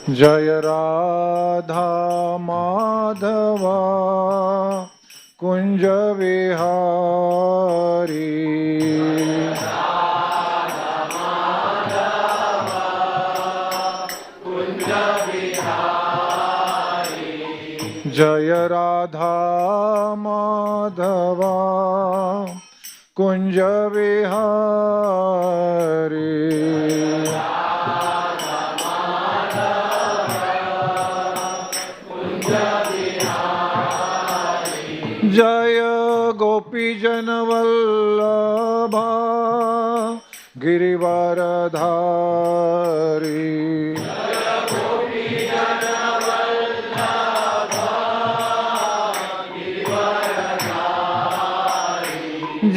जय राधा माधवा कुंज विहारी जय राधा माधवा कुंज विहारी जय गोपीजन वल्लभा गिरिवरधारी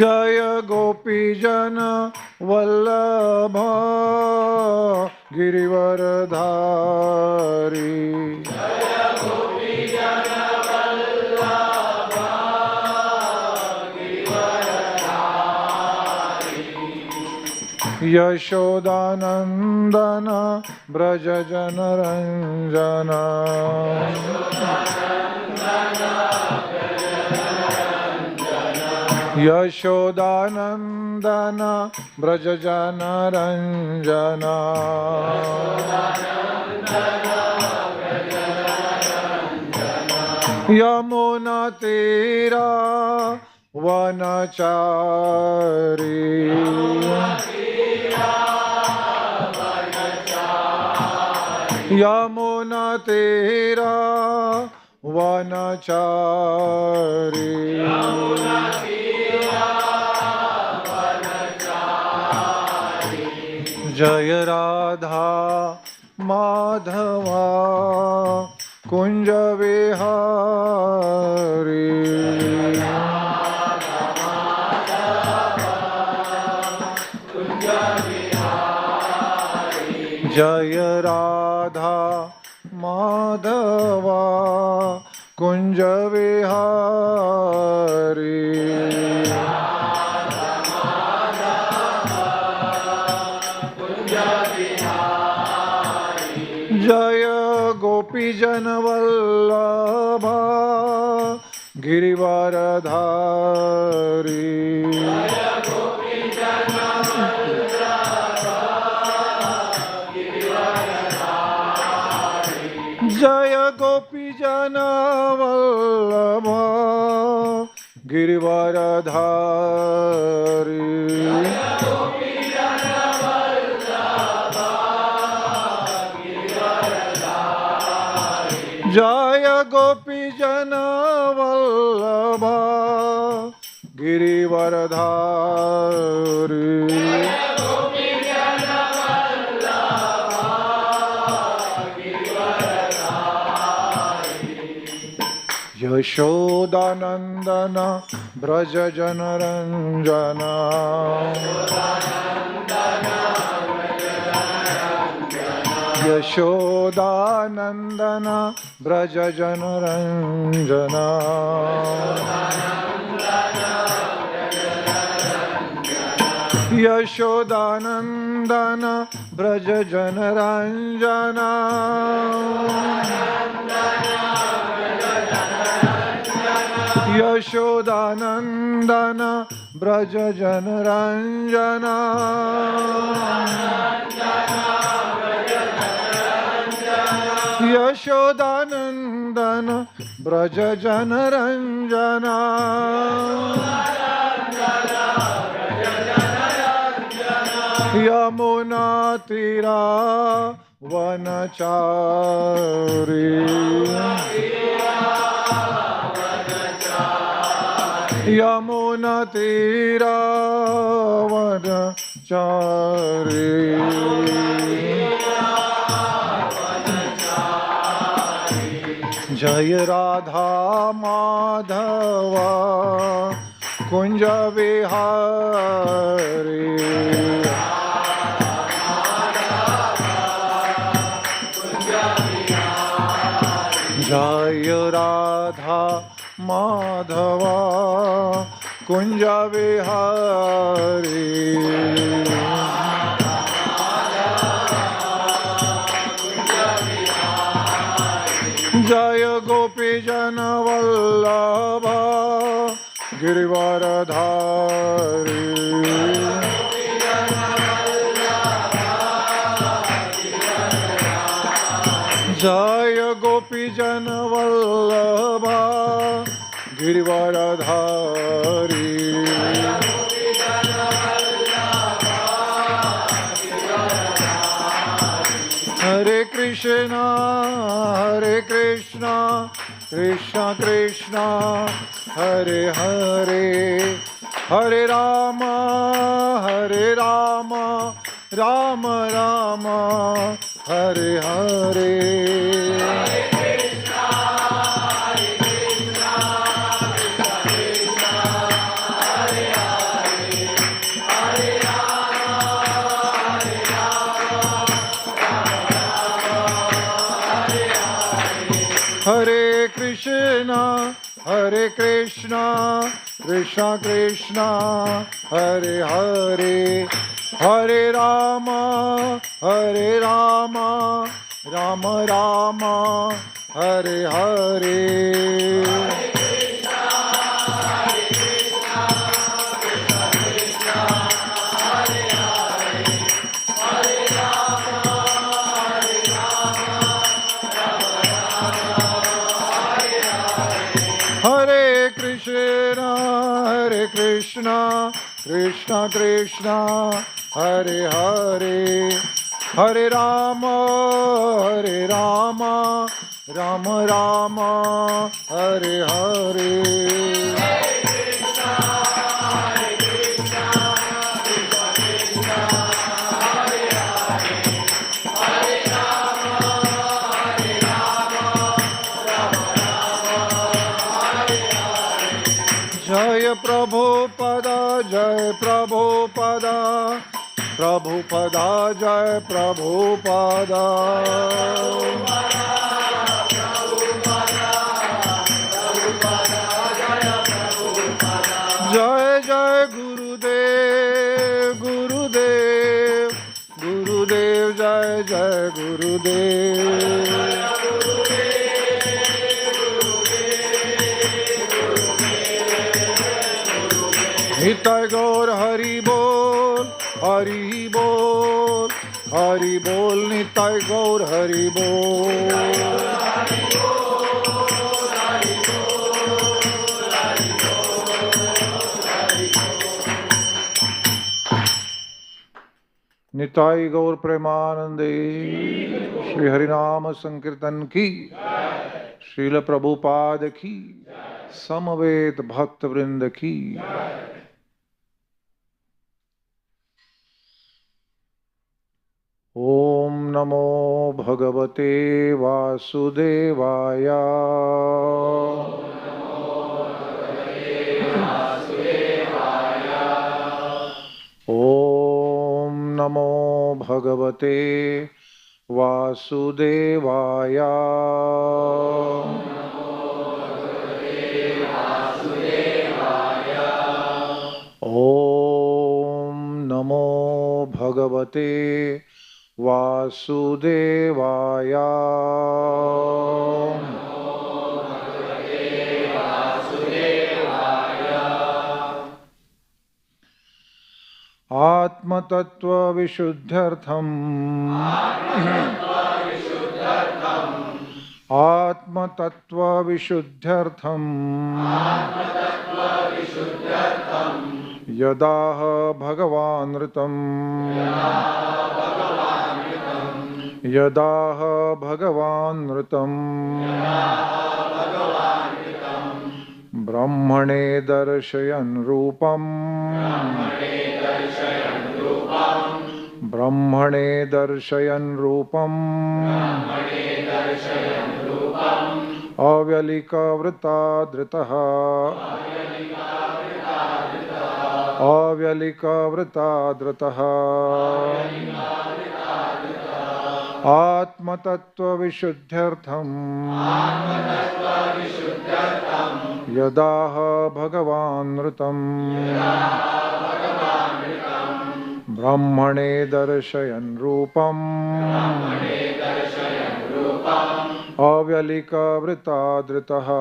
जय गोपीजन वल्लभा गिरिवरधारी यशोदानंदन ब्रज जनरंजन यशोदानंदन ब्रज जनरंजन यमुना तीरा वनचारी यमुना तीरा वनचारी जय राधा माधवा कुंज विहारी जय राधा माधवा कुंज विहारी जय गोपीजन वल्लभा गिरिवरधारी जय गोपीजन वल्लभा गिरिवरधारी जय गोपीजन वल्लभा गिरिवरधारी यशोदानंदन ब्रज जनरंजन यशोदानंदन ब्रज जनरंजन यशोदानंदन ब्रज जनरंजन यशोदानंदन ब्रज जनरंजन यशोदानंदन ब्रज जनरंजन यमुना तीरा वनचारी यमुना तीरा वनचारी जय राधा माधवा कुंज विहारी जय राधा माधवा कुंज विहारी गोपी जन वल्लभा गिरिवरधारी जय गोपी जन वल्लभा गिरिवरधारी हरे कृष्णा कृष्णा कृष्णा हरे हरे हरे राम राम राम हरे हरे हरे कृष्णा कृष्णा कृष्णा हरे हरे हरे राम राम राम हरे हरे कृष्णा कृष्णा हरे हरे हरे राम राम राम हरे हरे जय प्रभुपदा जय प्रभुपदा प्रभुपदा जय प्रभुपदा जय जय गुरुदेव गुरुदेव गुरुदेव जय जय गुरुदेव निताय गौर हरि बोल हरि बोल निताय गौर हरि बोल निताय गौर प्रेमानंदे श्री हरिनाम संकीर्तन की श्रील प्रभुपाद की समवेत भक्त वृंद की ओम नमो भगवते वासुदेवाय ओम नमो भगवते वासुदेवाय ओम नमो भगवते वासुदेवाय आत्मतत्व विशुद्ध्यर्थम आत्मतत्व विशुद्ध्यर्थम यदाह भगवानृतम यदाह भगवानृतम ब्रह्मणे दर्शयन् रूपम ब्रह्मणे दर्शयन् रूपम अव्यलिकवृतादृतः अव्यलिकवृतादृतः आत्मतत्त्वविशुद्ध्यर्थम् यदाह भगवानृतम् ब्रह्मणे दर्शयन् रूपम् avyalika vritadritaha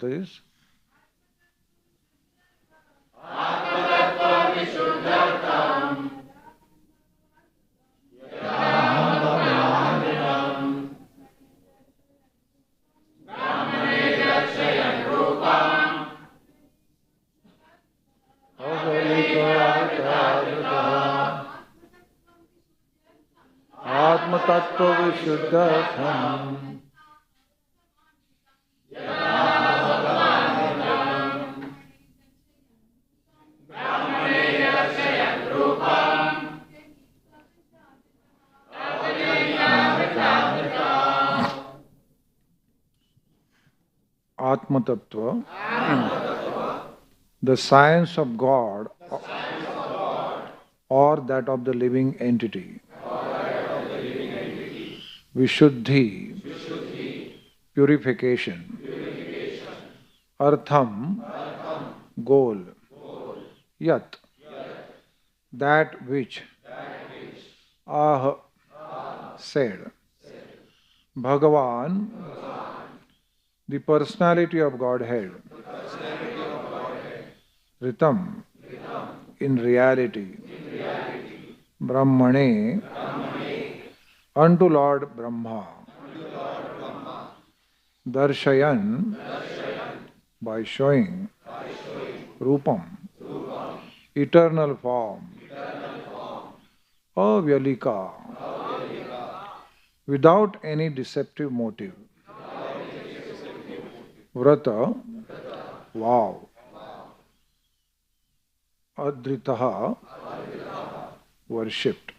Mataji's. Atma-tattva vishuddhatham Atma Tattva, the science of God or that of the living entity. Vishuddhi, purification. Artham, goal. Yat, that which. Ah, said. Bhagavan, the personality of Godhead. Ritam, in reality. Brahmane, unto Lord Brahma. Darshayan, by showing. Rupam, eternal form. Avyalika, without any deceptive motive. Vrata, vow. Adritaha, worshipped.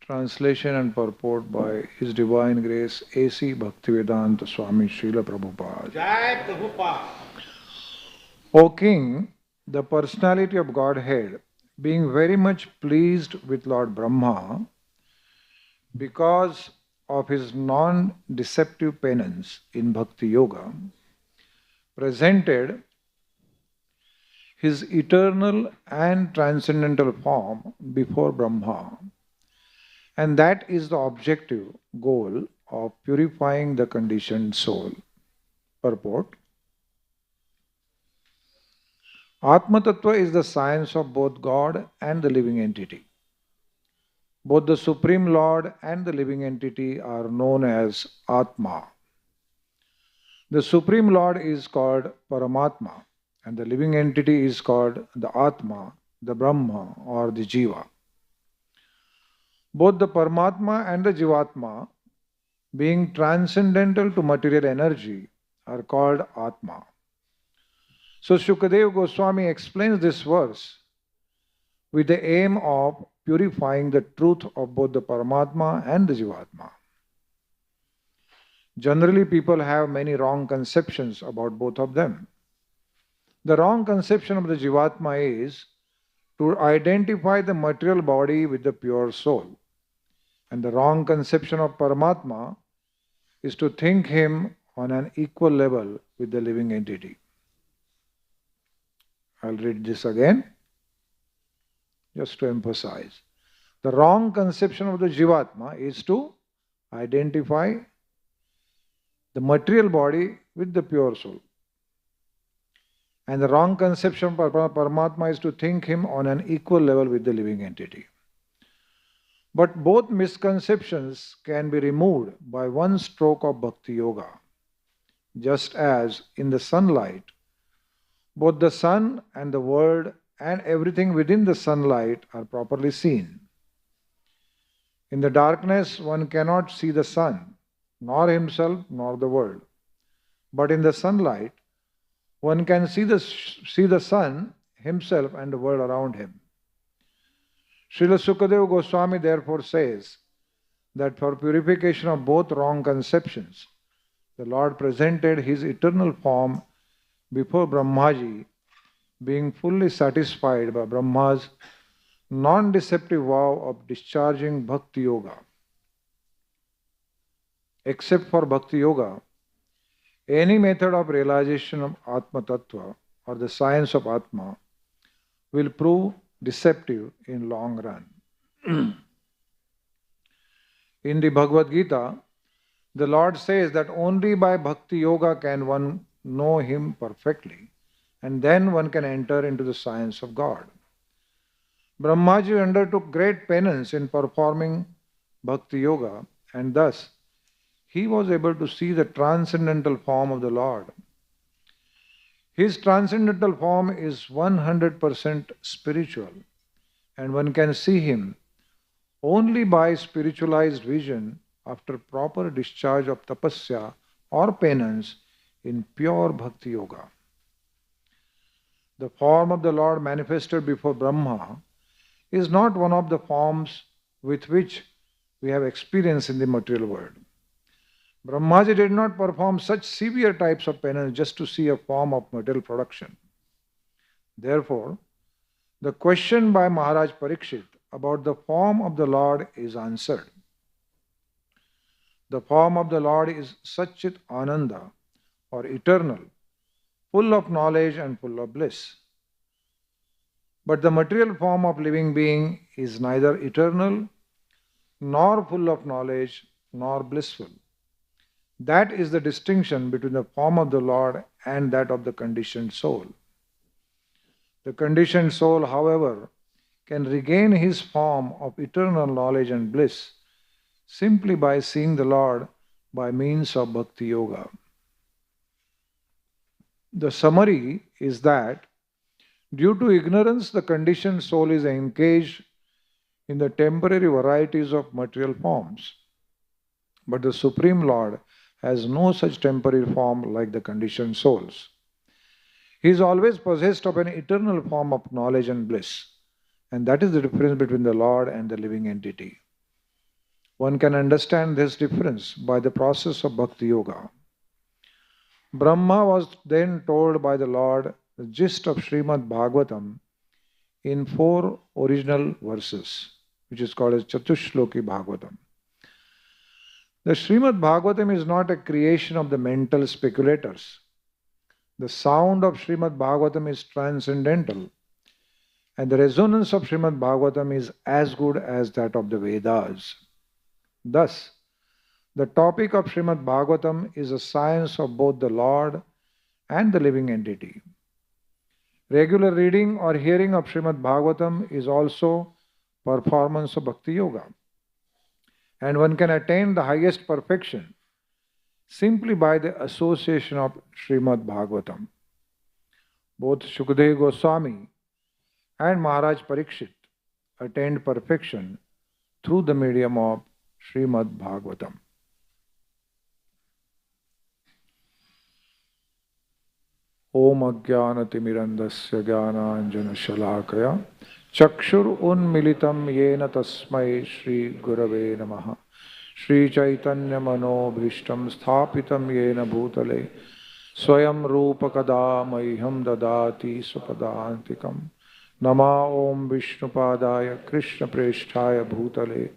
Translation and purport by His Divine Grace A.C. Bhaktivedanta Swami Srila Prabhupada. Jai Prabhupada. O King, the personality of Godhead, being very much pleased with Lord Brahma, because of his non-deceptive penance in Bhakti Yoga, presented his eternal and transcendental form before Brahma. And that is the objective goal of purifying the conditioned soul. Purport. Atma Tattva is the science of both God and the living entity. Both the Supreme Lord and the living entity are known as Atma. The Supreme Lord is called Paramatma, and the living entity is called the Atma, the Brahma, or the Jiva. Both the Paramatma and the Jivatma, being transcendental to material energy, are called Atma. So Shukadeva Goswami explains this verse with the aim of purifying the truth of both the Paramatma and the Jivatma. Generally, people have many wrong conceptions about both of them. The wrong conception of the Jivatma is to identify the material body with the pure soul. And the wrong conception of Paramatma is to think him on an equal level with the living entity. I'll read this again, just to emphasize. The wrong conception of the Jivatma is to identify the material body with the pure soul. And the wrong conception of Paramatma is to think him on an equal level with the living entity. But both misconceptions can be removed by one stroke of Bhakti Yoga. Just as in the sunlight, both the sun and the world and everything within the sunlight are properly seen. In the darkness, one cannot see the sun, nor himself, nor the world. But in the sunlight, one can see the sun, himself, and the world around him. Srila Sukadeva Goswami therefore says that for purification of both wrong conceptions, the Lord presented his eternal form before Brahmaji, being fully satisfied by Brahma's non-deceptive vow of discharging Bhakti Yoga. Except for Bhakti Yoga, any method of realization of Atma Tattva or the science of Atma will prove deceptive in long run. In the Bhagavad Gita, the Lord says that only by Bhakti Yoga can one know him perfectly, and then one can enter into the science of God. Brahmaji undertook great penance in performing Bhakti Yoga, and thus he was able to see the transcendental form of the Lord. His transcendental form is 100% spiritual, and one can see him only by spiritualized vision after proper discharge of tapasya or penance in pure Bhakti Yoga. The form of the Lord manifested before Brahma is not one of the forms with which we have experience in the material world. Brahmaji did not perform such severe types of penance just to see a form of material production. Therefore, the question by Maharaj Parikshit about the form of the Lord is answered. The form of the Lord is Satchit Ananda, or eternal, full of knowledge and full of bliss. But the material form of living being is neither eternal, nor full of knowledge, nor blissful. That is the distinction between the form of the Lord and that of the conditioned soul. The conditioned soul, however, can regain his form of eternal knowledge and bliss simply by seeing the Lord by means of Bhakti Yoga. The summary is that due to ignorance, the conditioned soul is engaged in the temporary varieties of material forms. But the Supreme Lord has no such temporary form like the conditioned souls. He is always possessed of an eternal form of knowledge and bliss, and that is the difference between the Lord and the living entity. One can understand this difference by the process of Bhakti Yoga. Brahma was then told by the Lord the gist of Srimad Bhagavatam in 4 original verses, which is called as Chatushloki Bhagavatam. The Srimad Bhagavatam is not a creation of the mental speculators. The sound of Srimad Bhagavatam is transcendental, and the resonance of Srimad Bhagavatam is as good as that of the Vedas. Thus, the topic of Srimad Bhagavatam is a science of both the Lord and the living entity. Regular reading or hearing of Srimad Bhagavatam is also performance of Bhakti Yoga, and one can attain the highest perfection simply by the association of Srimad Bhagavatam. Both Shukadeva Goswami and Maharaj Parikshit attained perfection through the medium of Srimad Bhagavatam. Om Ajnanatimirandasya Jnananjana Shalakaya Chakshur Unmilitam Yena Tasmai Shri Gurave Namaha Shri Chaitanya Mano Bhishtam Sthapitam Yena Bhutale Swayam Rupa Kada Mayham Dadati Supadantikam Nama Om Vishnupadaya Krishna Presthaya Bhutale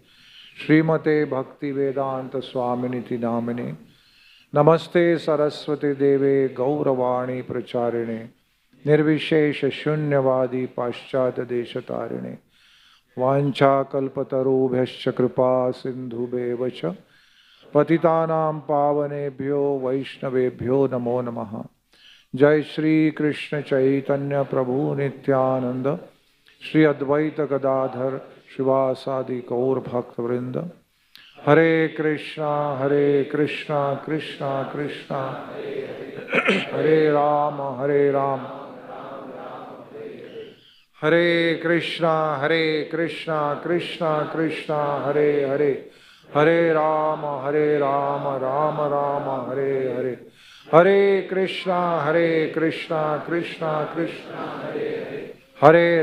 Srimate Bhakti Vedanta Swaminiti Namine Namaste Saraswati Deve Gauravani Pracharine Nirvishesha Shunyavadi Paschata Deshatarine Vancha Kalpatarubhyascha Kripa Sindhubhevacha Patitanam Pavanebhyo Vaishnavebhyo Namo Namaha Jai Shri Krishna Chaitanya Prabhu Nityananda Shri Advaita Gadadhar Shivasadi Gaur Bhakta Vrinda Hare Krishna Krishna Krishna Hare Rama Hare Krishna Krishna Krishna Hare Hare Hare Rama Rama Rama Hare Hare Hare Krishna Krishna Krishna Hare Hare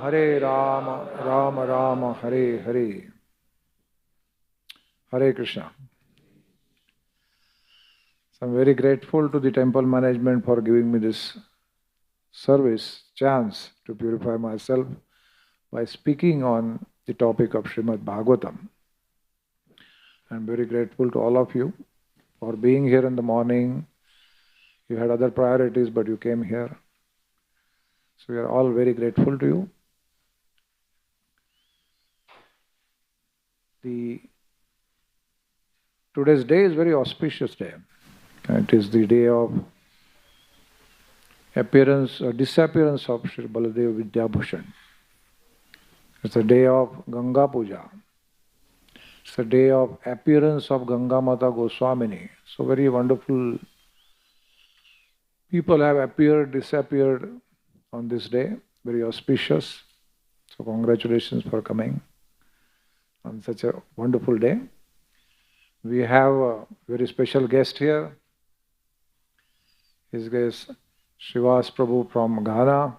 Hare Rama Rama Rama Hare Hare Hare Krishna. So I'm very grateful to the temple management for giving me this service, chance to purify myself by speaking on the topic of Srimad Bhagavatam. I'm very grateful to all of you for being here in the morning. You had other priorities, but you came here. So we are all very grateful to you. Today's day is a very auspicious day. It is the day of appearance or disappearance of Sri Baladev Vidyabhushan. It's a day of Ganga Puja. It's a day of appearance of Ganga Mata Goswamini. So very wonderful people have appeared, disappeared on this day. Very auspicious. So congratulations for coming on such a wonderful day. We have a very special guest here. His guest Srivas Prabhu from Ghana.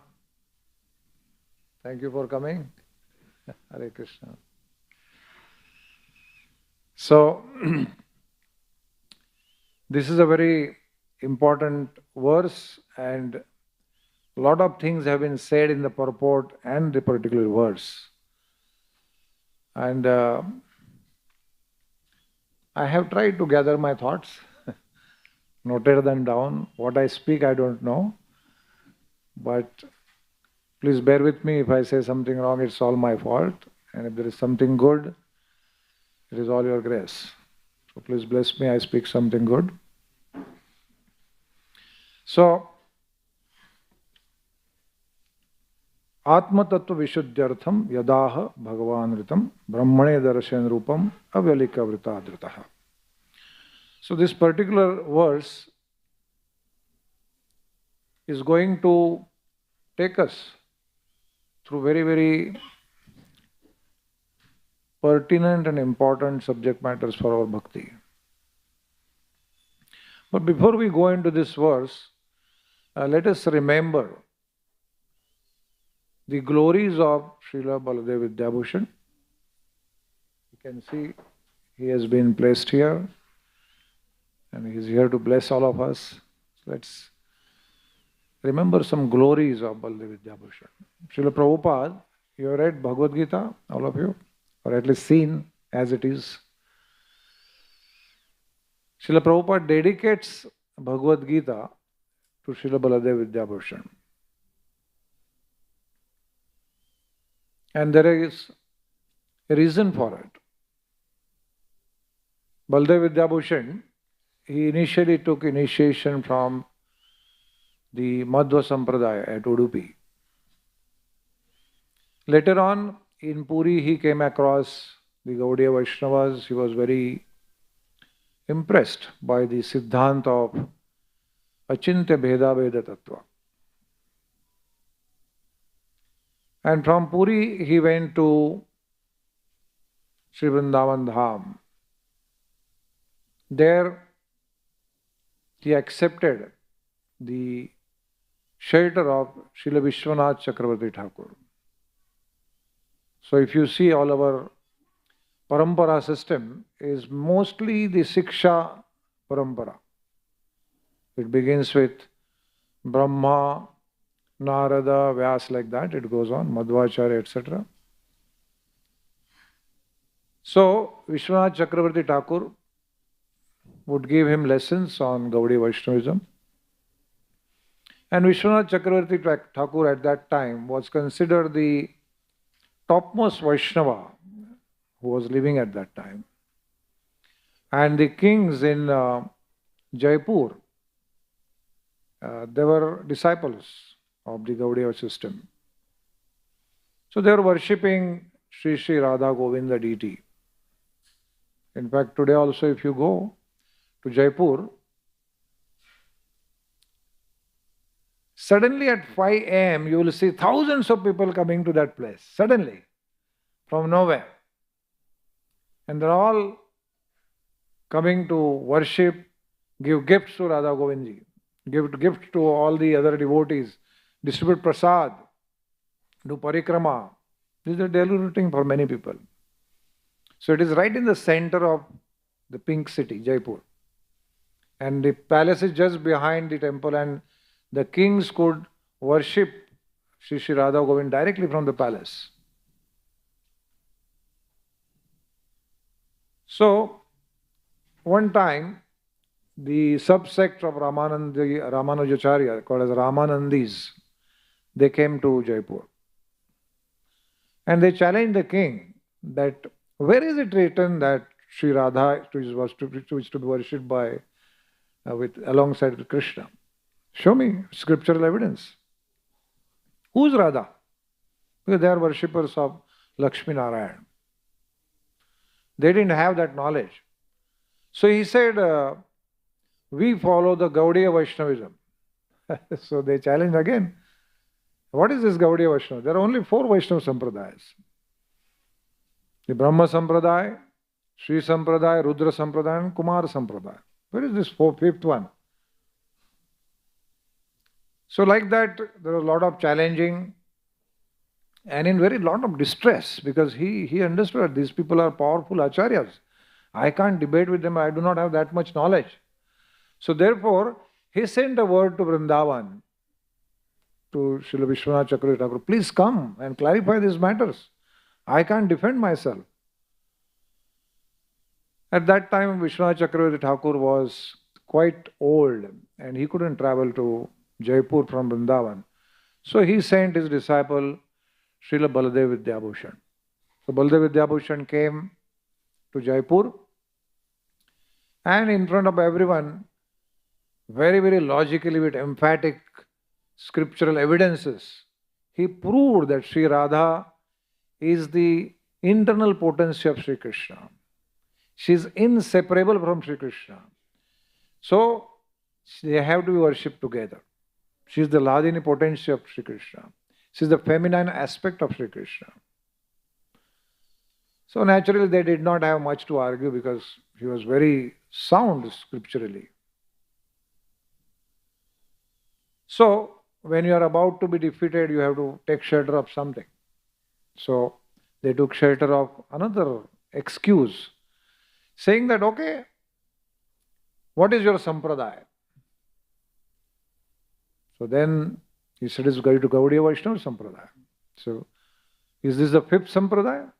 Thank you for coming. Hare Krishna. So, this is a very important verse, and a lot of things have been said in the purport and the particular verse. And I have tried to gather my thoughts, noted them down. What I speak, I don't know. But please bear with me if I say something wrong, it's all my fault. And if there is something good, it is all your grace. So please bless me, I speak something good. So, Atma Tattva Vishuddhyartham Yadaha Bhagavanritam Brahmane Darshan Rupam Avyalika Vritadritaha. So this particular verse is going to take us through very, very pertinent and important subject matters for our bhakti. But before we go into this verse, let us remember the glories of Srila Baladev Vidyabhushan. You can see he has been placed here and he is here to bless all of us. So let's remember some glories of Baladev Vidyabhushan. Srila Prabhupada, you have read Bhagavad Gita, all of you, or at least seen as it is. Srila Prabhupada dedicates Bhagavad Gita to Srila Baladev Vidyabhushan. And there is a reason for it. Baladev Vidyabhushan, he initially took initiation from the Madhva Sampradaya at Udupi. Later on, in Puri, he came across the Gaudiya Vaishnavas. He was very impressed by the Siddhanta of Achintya Bheda Veda Tattva. And from Puri, he went to Sri Vrindavan Dham. There, he accepted the shelter of Srila Vishwanath Chakravarti Thakur. So if you see, all our parampara system is mostly the Siksha parampara. It begins with Brahma, Narada, Vyas, like that. It goes on, Madhvacharya, etc. So Vishwanath Chakravarti Thakur would give him lessons on Gaudiya Vaishnavism. And Vishwanath Chakravarti Thakur at that time was considered the topmost Vaishnava who was living at that time. And the kings in Jaipur, they were disciples of the Gaudiya system. So they were worshipping Sri Sri Radha Govinda deity. In fact, today also if you go to Jaipur, suddenly at 5 a.m. you will see thousands of people coming to that place, suddenly, from nowhere. And they're all coming to worship, give gifts to Radha Govindji, give gifts to all the other devotees, distribute prasad, do parikrama. This is a daily routine for many people. So it is right in the center of the pink city, Jaipur. And the palace is just behind the temple, and the kings could worship Sri Sri Radha Govind directly from the palace. So, one time, the subsect of Ramanujacharya, called as Ramanandis, they came to Jaipur. And they challenged the king that where is it written that Sri Radha is to be worshipped by alongside with Krishna? Show me scriptural evidence. Who's Radha? Because they are worshippers of Lakshmi Narayan. They didn't have that knowledge. So he said, we follow the Gaudiya Vaishnavism. So they challenged again. What is this Gaudiya Vaishnava? There are only 4 Vaishnava Sampradayas. The Brahma Sampradaya, Sri Sampradaya, Rudra Sampradaya and Kumar Sampradaya. Where is this 5th one? So like that, there was a lot of challenging and in very lot of distress, because he understood that these people are powerful acharyas. I can't debate with them, I do not have that much knowledge. So therefore, he sent a word to Vrindavan, to Srila Vishwanath Chakravarti Thakur, please come and clarify these matters. I can't defend myself. At that time, Vishwanath Chakravarti Thakur was quite old and he couldn't travel to Jaipur from Vrindavan. So he sent his disciple Srila Baladev Vidyabhushan. So Baladev Vidyabhushan came to Jaipur and in front of everyone, very, very logically with emphatic scriptural evidences, he proved that Sri Radha is the internal potency of Sri Krishna. She is inseparable from Sri Krishna. So they have to be worshipped together. She is the Ladini potency of Sri Krishna. She is the feminine aspect of Sri Krishna. So naturally they did not have much to argue because he was very sound scripturally. So when you are about to be defeated, you have to take shelter of something. So they took shelter of another excuse, saying that, okay, what is your sampradaya? So then he said, it's going to Gaudiya Vaishnava Sampradaya. So, is this the 5th Sampradaya?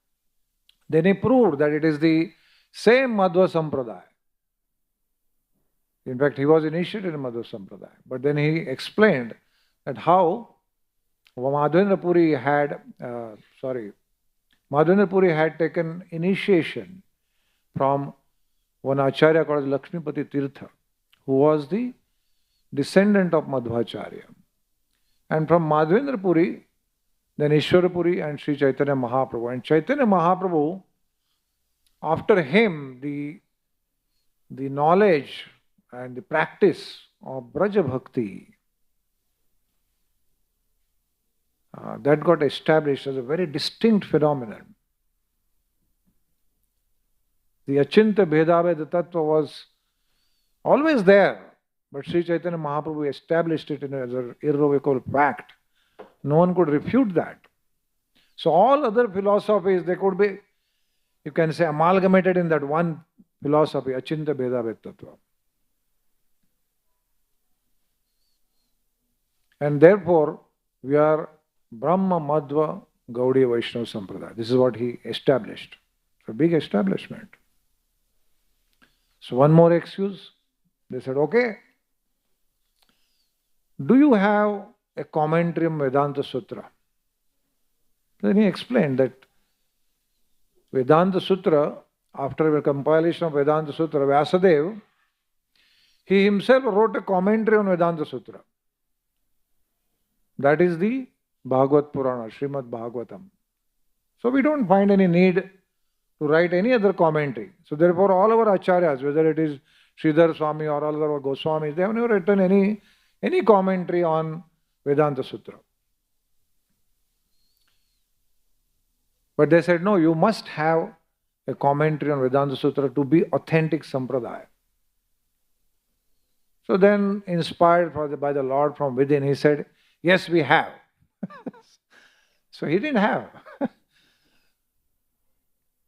Then he proved that it is the same Madhva Sampradaya. In fact, he was initiated in Madhva Sampradaya. But then he explained that how Madhavendra Puri had taken initiation from one Acharya called Lakshmipati Tirtha, who was the descendant of Madhvacharya. And from Madhavendra Puri, then Ishwara Puri and Sri Chaitanya Mahaprabhu. And Chaitanya Mahaprabhu, after him, the knowledge and the practice of Braja Bhakti, that got established as a very distinct phenomenon. The Achinta Bhedaveda Tattva was always there, but Sri Chaitanya Mahaprabhu established it as an irrevocable fact. No one could refute that. So all other philosophies, they could be, you can say, amalgamated in that one philosophy, Achinta Bhedaveda Tattva. And therefore, we are Brahma Madhva Gaudiya Vaishnava Sampradaya. This is what he established. It's a big establishment. So one more excuse. They said, okay, do you have a commentary on Vedanta Sutra? Then he explained that Vedanta Sutra, after the compilation of Vedanta Sutra, Vyasadeva, he himself wrote a commentary on Vedanta Sutra. That is the Bhagavat Purana, Srimad Bhagavatam. So we don't find any need to write any other commentary. So therefore all our acharyas, whether it is Sridhar Swami or all our Goswamis, they have never written any commentary on Vedanta Sutra. But they said, no, you must have a commentary on Vedanta Sutra to be authentic sampradaya. So then, inspired by the Lord from within, he said, yes, we have. So he didn't have.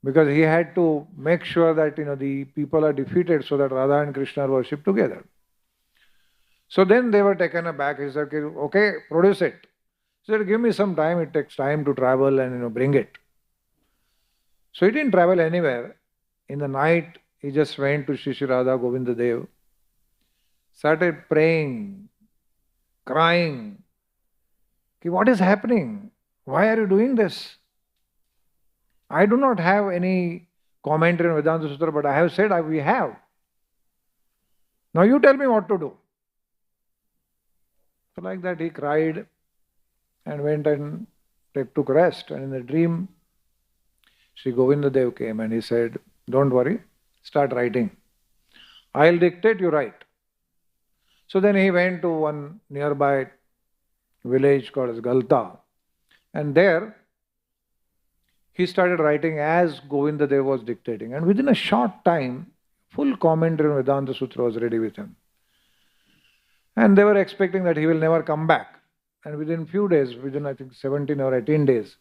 Because he had to make sure that the people are defeated so that Radha and Krishna are worshipped together. So then they were taken aback. He said, okay, produce it. He said, give me some time. It takes time to travel and bring it. So he didn't travel anywhere. In the night, he just went to Shri Radha Govinda Dev, started praying, crying. What is happening? Why are you doing this? I do not have any commentary on Vedanta Sutra, but I have said we have. Now you tell me what to do. So like that he cried and went and took rest. And in the dream, Sri Govinda Dev came and he said, don't worry, start writing. I'll dictate, you write. So then he went to one nearby village called as Galta. And there, he started writing as Govinda Dev was dictating. And within a short time, full commentary on Vedanta Sutra was ready with him. And they were expecting that he will never come back. And within few days, within I think 17 or 18 days,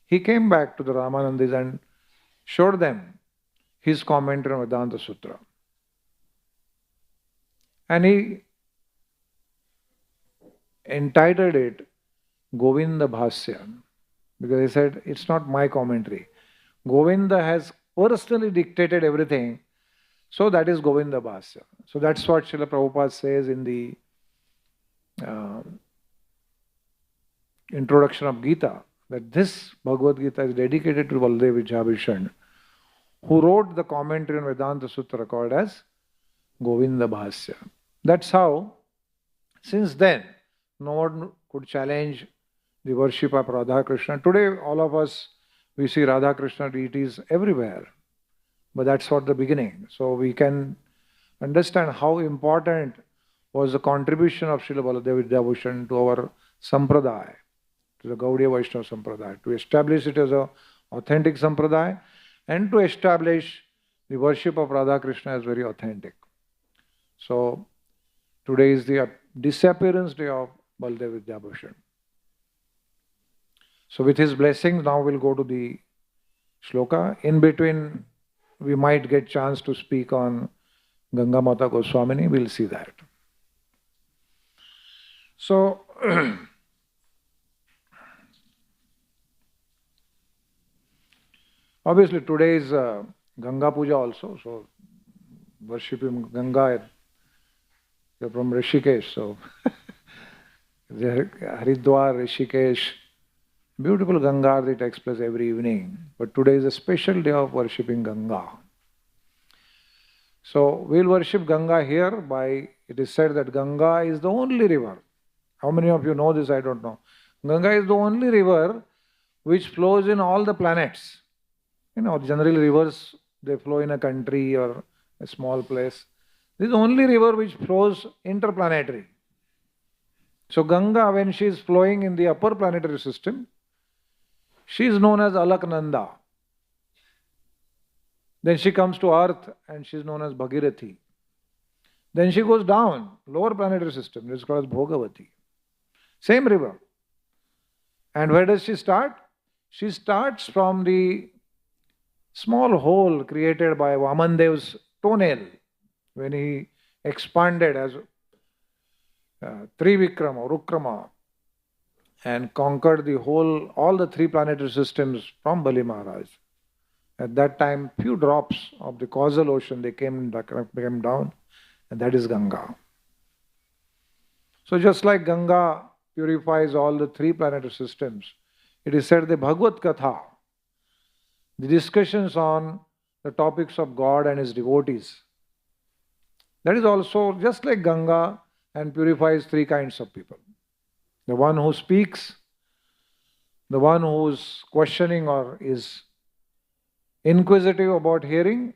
he came back to the Ramanandis and showed them his commentary on Vedanta Sutra. And he entitled it Govinda Bhasya, because he said, it's not my commentary. Govinda has personally dictated everything, so that is Govinda Bhasya. So that's what Srila Prabhupada says in the introduction of Gita, that this Bhagavad Gita is dedicated to Baldev Vijayabhishan, who wrote the commentary on Vedanta Sutra called as Govinda Bhasya. That's how, since then, no one could challenge the worship of Radha Krishna. Today, all of us, we see Radha Krishna deities everywhere. But that's what the beginning. So we can understand how important was the contribution of Srila Baladev Vidyabhushan to our sampradaya, to the Gaudiya Vaishnava sampradaya, to establish it as an authentic sampradaya and to establish the worship of Radha Krishna as very authentic. So today is the disappearance day of Baladev Vidyabhushan. So with his blessings, now we'll go to the shloka. In between, we might get chance to speak on Ganga Mata Goswamini. We'll see that. So, obviously today is Ganga Puja also. So, worshiping Ganga, you're from Rishikesh. So, Haridwar, Rishikesh, beautiful Ganga Aarti takes place every evening. But today is a special day of worshipping Ganga. So we'll worship Ganga here by, it is said that Ganga is the only river. How many of you know this? I don't know. Ganga is the only river which flows in all the planets. Generally rivers, they flow in a country or a small place. This is the only river which flows interplanetary. So Ganga, when she is flowing in the upper planetary system, she is known as Alaknanda. Then she comes to earth and she is known as Bhagirathi. Then she goes down, lower planetary system, it is called as Bhogavati. Same river. And where does she start? She starts from the small hole created by Vamandev's toenail when he expanded as Trivikrama or Rukrama and conquered all the three planetary systems from Bali Maharaj. At that time, few drops of the causal ocean, they came down, and that is Ganga. So just like Ganga purifies all the three planetary systems, it is said the Bhagavad Katha, the discussions on the topics of God and His devotees, that is also just like Ganga and purifies three kinds of people. The one who speaks, the one who is questioning or is inquisitive about hearing,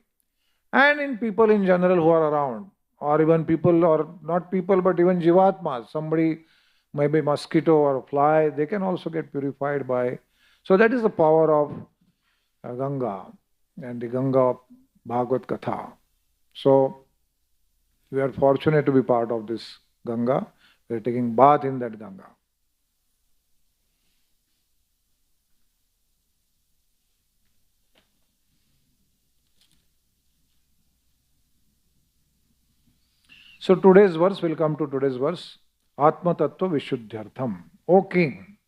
and in people in general who are around, or even people, or not people, but even Jivatmas, somebody, maybe mosquito or a fly, they can also get purified by. So that is the power of Ganga and the Ganga Bhagavad Katha. So we are fortunate to be part of this Ganga. We are taking bath in that Ganga. So today's verse, will come to today's verse. Atma Tattva Vishuddhyartham. O King,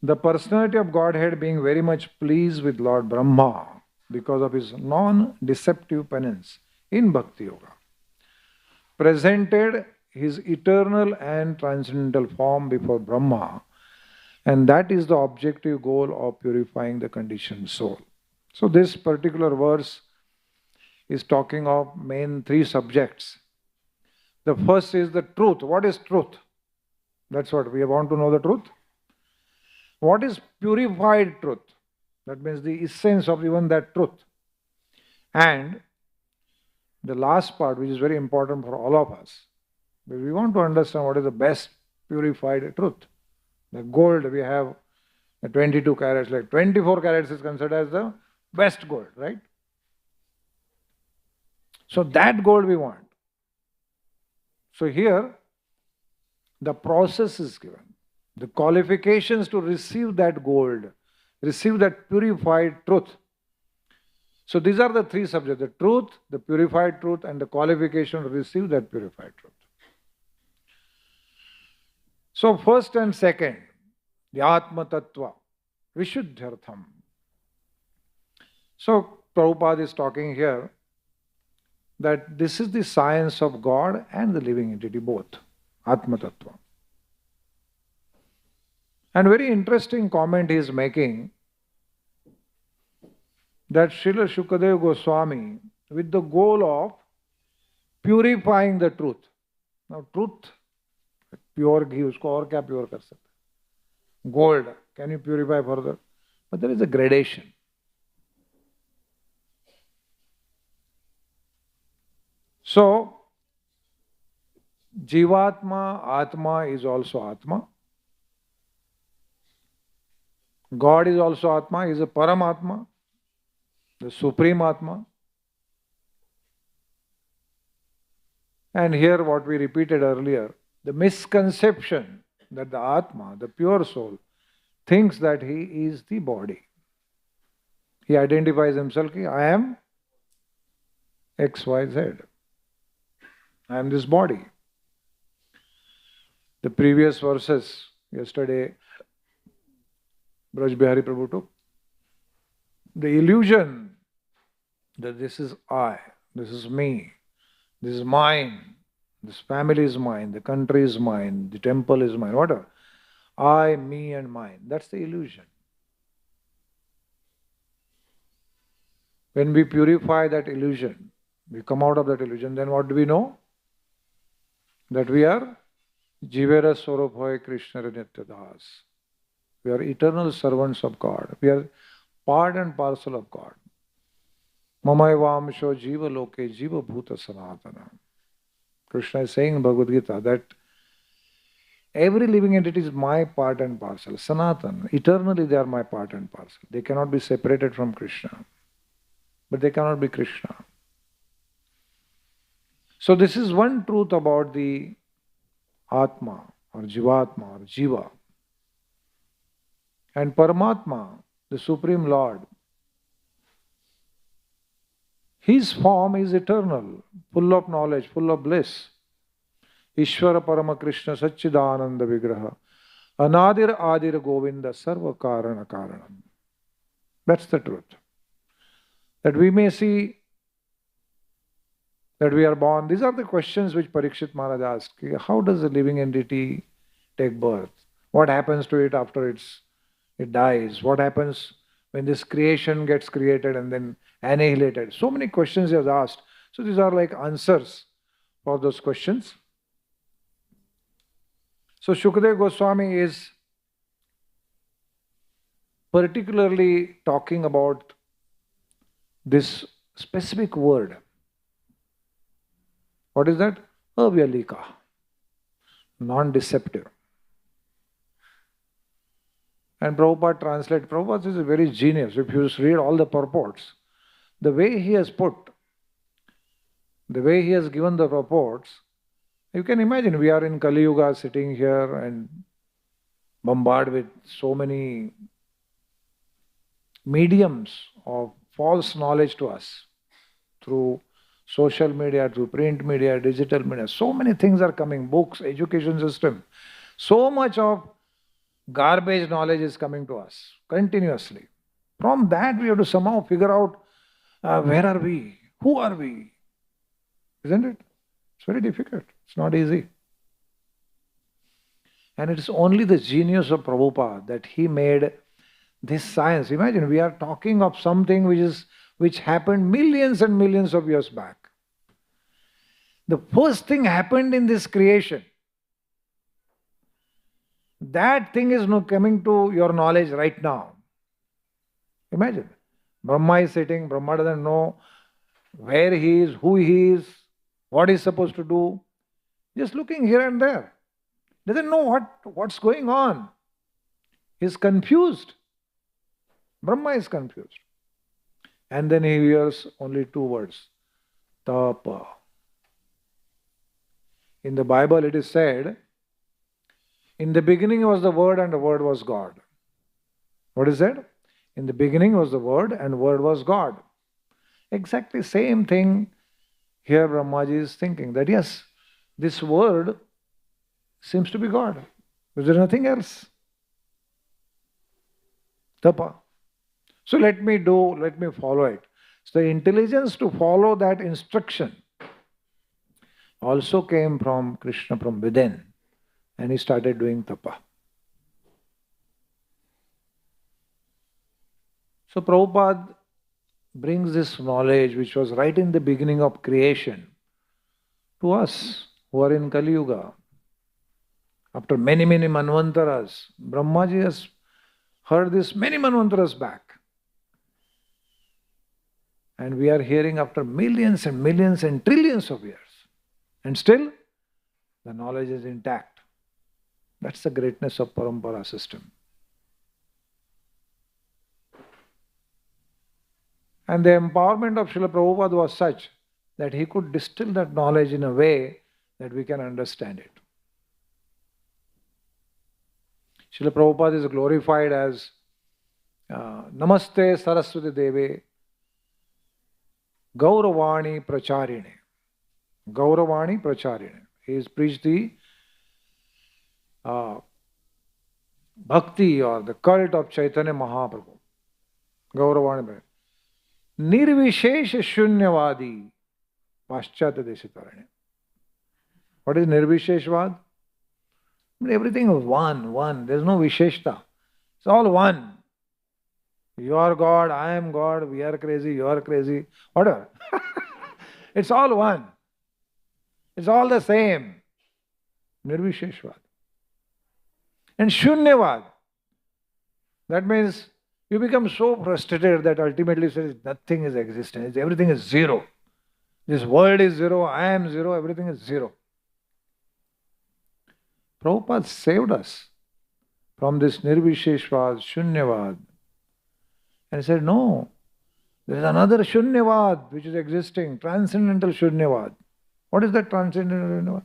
the personality of Godhead being very much pleased with Lord Brahma because of his non-deceptive penance in Bhakti Yoga, presented his eternal and transcendental form before Brahma, and that is the objective goal of purifying the conditioned soul. So this particular verse is talking of main three subjects. The first is the truth. What is truth? That's what we want to know, the truth. What is purified truth? That means the essence of even that truth. And the last part, which is very important for all of us, we want to understand what is the best purified truth. The gold we have, the 22 carats, like 24 carats is considered as the best gold, right? So that gold we want. So here, the process is given. The qualifications to receive that gold, receive that purified truth. So these are the three subjects: the truth, the purified truth, and the qualification to receive that purified truth. So first and second, the Atma Tattva, Vishuddhyartham. So Prabhupada is talking here that this is the science of God and the living entity both, Atma Tattva. And very interesting comment he is making, that Srila Shukadeva Goswami, with the goal of purifying the truth. Now truth, pure घी, उसको और क्या pure कर सकते? Gold, can you purify further? But there is a gradation. So, Jivatma, Atma is also Atma. God is also Atma, he is a Paramatma, the Supreme Atma. And here what we repeated earlier, the misconception that the Atma, the pure soul, thinks that he is the body. He identifies himself, I am XYZ. I am this body. The previous verses, yesterday, Braj Bihari Prabhu took. The illusion that this is I, this is me, this is mine, this family is mine, the country is mine, the temple is mine, whatever. I, me and mine. That's the illusion. When we purify that illusion, we come out of that illusion, then what do we know? That we are Jivera Swarup Krishna Nityadas. We are eternal servants of God. We are part and parcel of God. Mamayvamsho jiva loke jiva bhuta sanatana. Krishna is saying in Bhagavad Gita that every living entity is my part and parcel. Sanatan. Eternally they are my part and parcel. They cannot be separated from Krishna. But they cannot be Krishna. So this is one truth about the Atma or Jivatma or Jiva. And Paramatma, the Supreme Lord, his form is eternal, full of knowledge, full of bliss. Ishvara Parama Krishna Satchidananda Vigraha Anadir Adir Govinda Sarva Karana Karanam. That's the truth. that we may see that we are born. These are the questions which Parikshit Maharaj asked. How does a living entity take birth? What happens to it after it dies? What happens when this creation gets created and then annihilated? So many questions he has asked. So these are like answers for those questions. So Shukadeva Goswami is particularly talking about this specific word. What is that? Avyalika, non-deceptive. And Prabhupada translates. Prabhupada is a very genius. If you read all the purports, the way he has put, the way he has given the purports, you can imagine we are in Kali Yuga sitting here and bombarded with so many mediums of false knowledge to us through social media, through print media, digital media. So many things are coming, books, education system. So much of garbage knowledge is coming to us continuously. From that we have to somehow figure out where are we? Who are we? Isn't it? It's very difficult. It's not easy. And it is only the genius of Prabhupada that he made this science. Imagine we are talking of something which happened millions and millions of years back. The first thing happened in this creation. That thing is now coming to your knowledge right now. Imagine. Brahma is sitting, Brahma doesn't know where he is, who he is, what he's supposed to do. Just looking here and there. Doesn't know what's going on. He's confused. Brahma is confused. And then he hears only two words. Tapa. In the Bible it is said, in the beginning was the Word and the Word was God. What is that? In the beginning was the Word and Word was God. Exactly same thing here Brahmaji is thinking, that yes, this Word seems to be God. There is nothing else. Tapa. So let me follow it. So the intelligence to follow that instruction also came from Krishna, from within. And he started doing tapa. So Prabhupada brings this knowledge which was right in the beginning of creation to us who are in Kali Yuga. After many, many manvantaras, Brahmaji has heard this many manvantaras back. And we are hearing after millions and millions and trillions of years. And still, the knowledge is intact. That's the greatness of Parampara system. And the empowerment of Srila Prabhupada was such that he could distill that knowledge in a way that we can understand it. Srila Prabhupada is glorified as Namaste Saraswati Deve Gauravani Pracharine. Gauravani Pracharine. He has preached the bhakti or the cult of Chaitanya Mahaprabhu. Gauravani. Nirvishesha Shunyavadi Paschatya Deshitarane. What is Nirvisheshvad? Everything is one. There is no Visheshta. It's all one. You are God, I am God, we are crazy, you are crazy, whatever. It's all one. It's all the same. Nirvisheshvad. And Shunyavad. That means you become so frustrated that ultimately says nothing is existence. Everything is zero. This world is zero, I am zero, everything is zero. Prabhupada saved us from this Nirvisheshvad, Shunyavad. And he said, no, there is another Shunyavad which is existing, transcendental Shunyavad. What is that transcendental Shunyavad?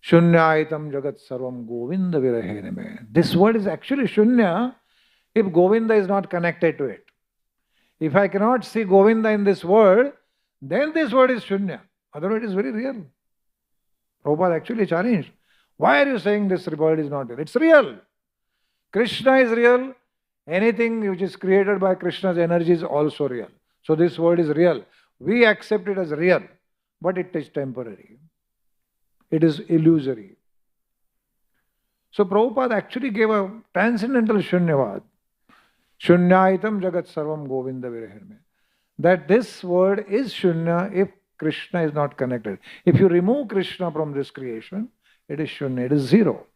Shunyaitam Jagat Sarvam Govinda Virahenime. This word is actually Shunya if Govinda is not connected to it. If I cannot see Govinda in this word, then this word is Shunya. Otherwise it is very real. Prabhupada actually challenged. Why are you saying this word is not real? It's real. Krishna is real. Anything which is created by Krishna's energy is also real. So this world is real. We accept it as real, but it is temporary. It is illusory. So Prabhupada actually gave a transcendental shunyavad. Shunyaitam jagat sarvam govinda virahirme. That this word is shunya if Krishna is not connected. If you remove Krishna from this creation, it is shunya, it is zero.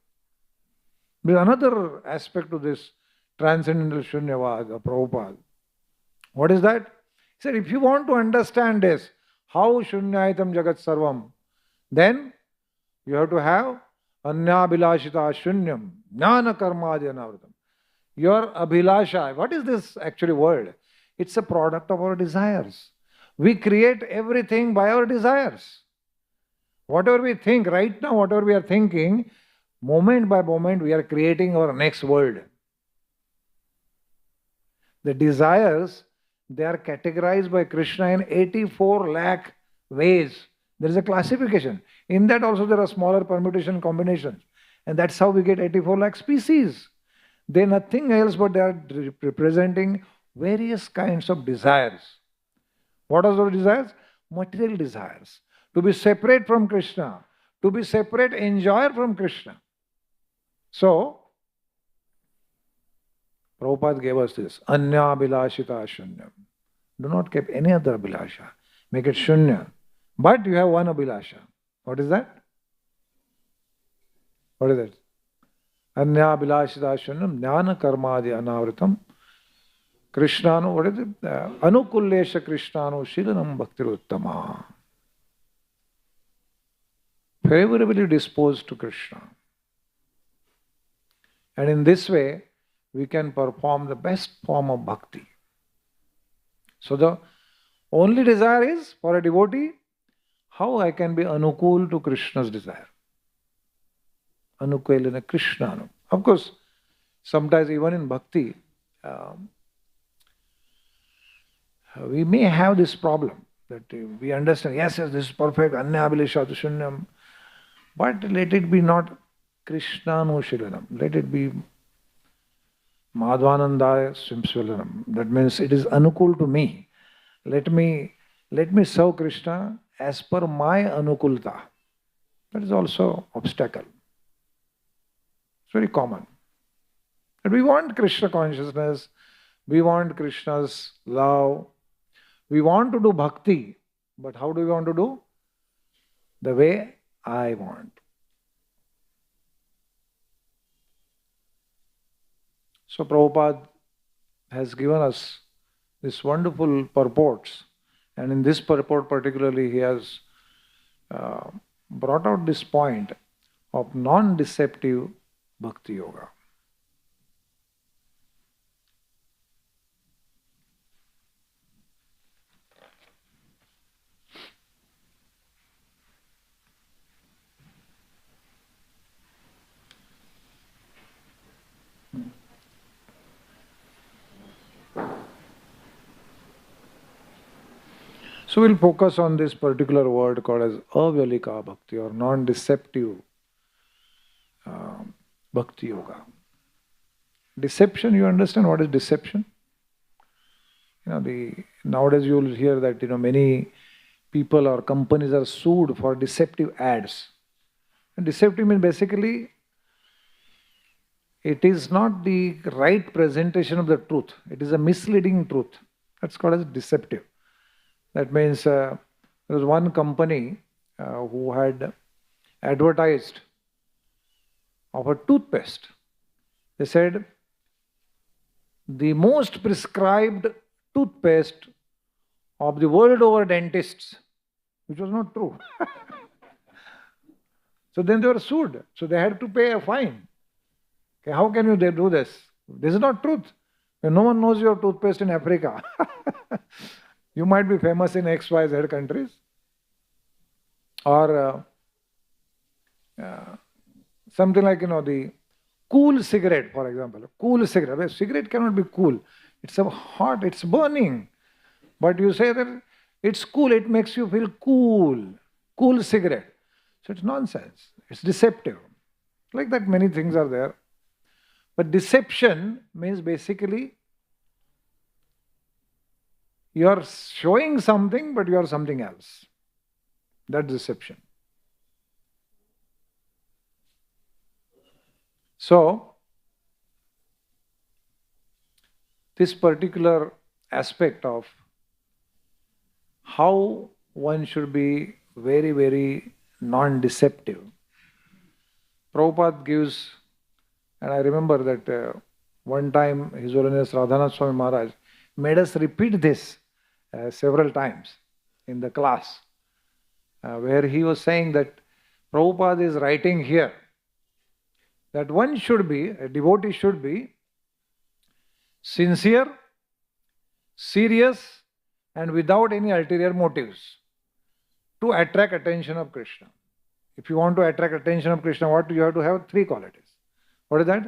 There is another aspect to this transcendental shunyavad of Prabhupada. What is that? He said, if you want to understand this, how shunyaitam jagat sarvam, then you have to have anyabhilashita shunyam, jnana karmadi anavritam. Your abhilasha, what is this actually word? It's a product of our desires. We create everything by our desires. Whatever we think right now, whatever we are thinking, moment by moment we are creating our next world. The desires, they are categorized by Krishna in 84 lakh ways. There is a classification. In that also there are smaller permutation combinations. And that's how we get 84 lakh species. They are nothing else but they are representing various kinds of desires. What are those desires? Material desires. To be separate from Krishna. To be separate enjoyer from Krishna. So, Prabhupada gave us this. Anya bilashita shunyam. Do not keep any other abhilasha. Make it shunya. But you have one abhilasha. What is that? What is that? Anya bilashita shunyam jnana karmadi anavritam. Krishnanu, what is it? Anukullesha Krishnanu shilanam bhaktiruttama. Favorably disposed to Krishna. And in this way, we can perform the best form of bhakti. So the only desire is for a devotee, how I can be anukul to Krishna's desire. Anukulena Krishnanu. Of course, sometimes even in bhakti, we may have this problem that we understand, yes, this is perfect, anya abhilashatu shunyam, but let it be not Krishnanu shilanam. Let it be Madhavananda Swimswalanam. That means it is anukul to me. Let me serve Krishna as per my anukulta. That is also obstacle. It's very common. But we want Krishna consciousness. We want Krishna's love. We want to do bhakti. But how do we want to do? The way I want. So Prabhupada has given us this wonderful purports, and in this purport particularly he has brought out this point of non-deceptive bhakti yoga. So we'll focus on this particular word called as avyalika bhakti or non-deceptive bhakti yoga. Deception, you understand what is deception? Nowadays you will hear that many people or companies are sued for deceptive ads. And deceptive means basically it is not the right presentation of the truth. It is a misleading truth. That's called as deceptive. That means there was one company who had advertised of a toothpaste. They said the most prescribed toothpaste of the world over dentists, which was not true. So then they were sued. So they had to pay a fine. Okay, how can you do this? This is not truth. No one knows your toothpaste in Africa. You might be famous in XYZ countries. Or something like, the cool cigarette, for example. Cool cigarette. A cigarette cannot be cool. It's hot, it's burning. But you say that it's cool, it makes you feel cool. Cool cigarette. So it's nonsense. It's deceptive. Like that, many things are there. But deception means basically you are showing something, but you are something else. That's deception. So, this particular aspect of how one should be very, very non-deceptive. Prabhupada gives, and I remember that one time His Holiness Radhanath Swami Maharaj made us repeat this several times in the class, where he was saying that Prabhupada is writing here that one should be, a devotee should be sincere, serious, and without any ulterior motives to attract attention of Krishna. If you want to attract attention of Krishna, what you have to have? Three qualities. What is that?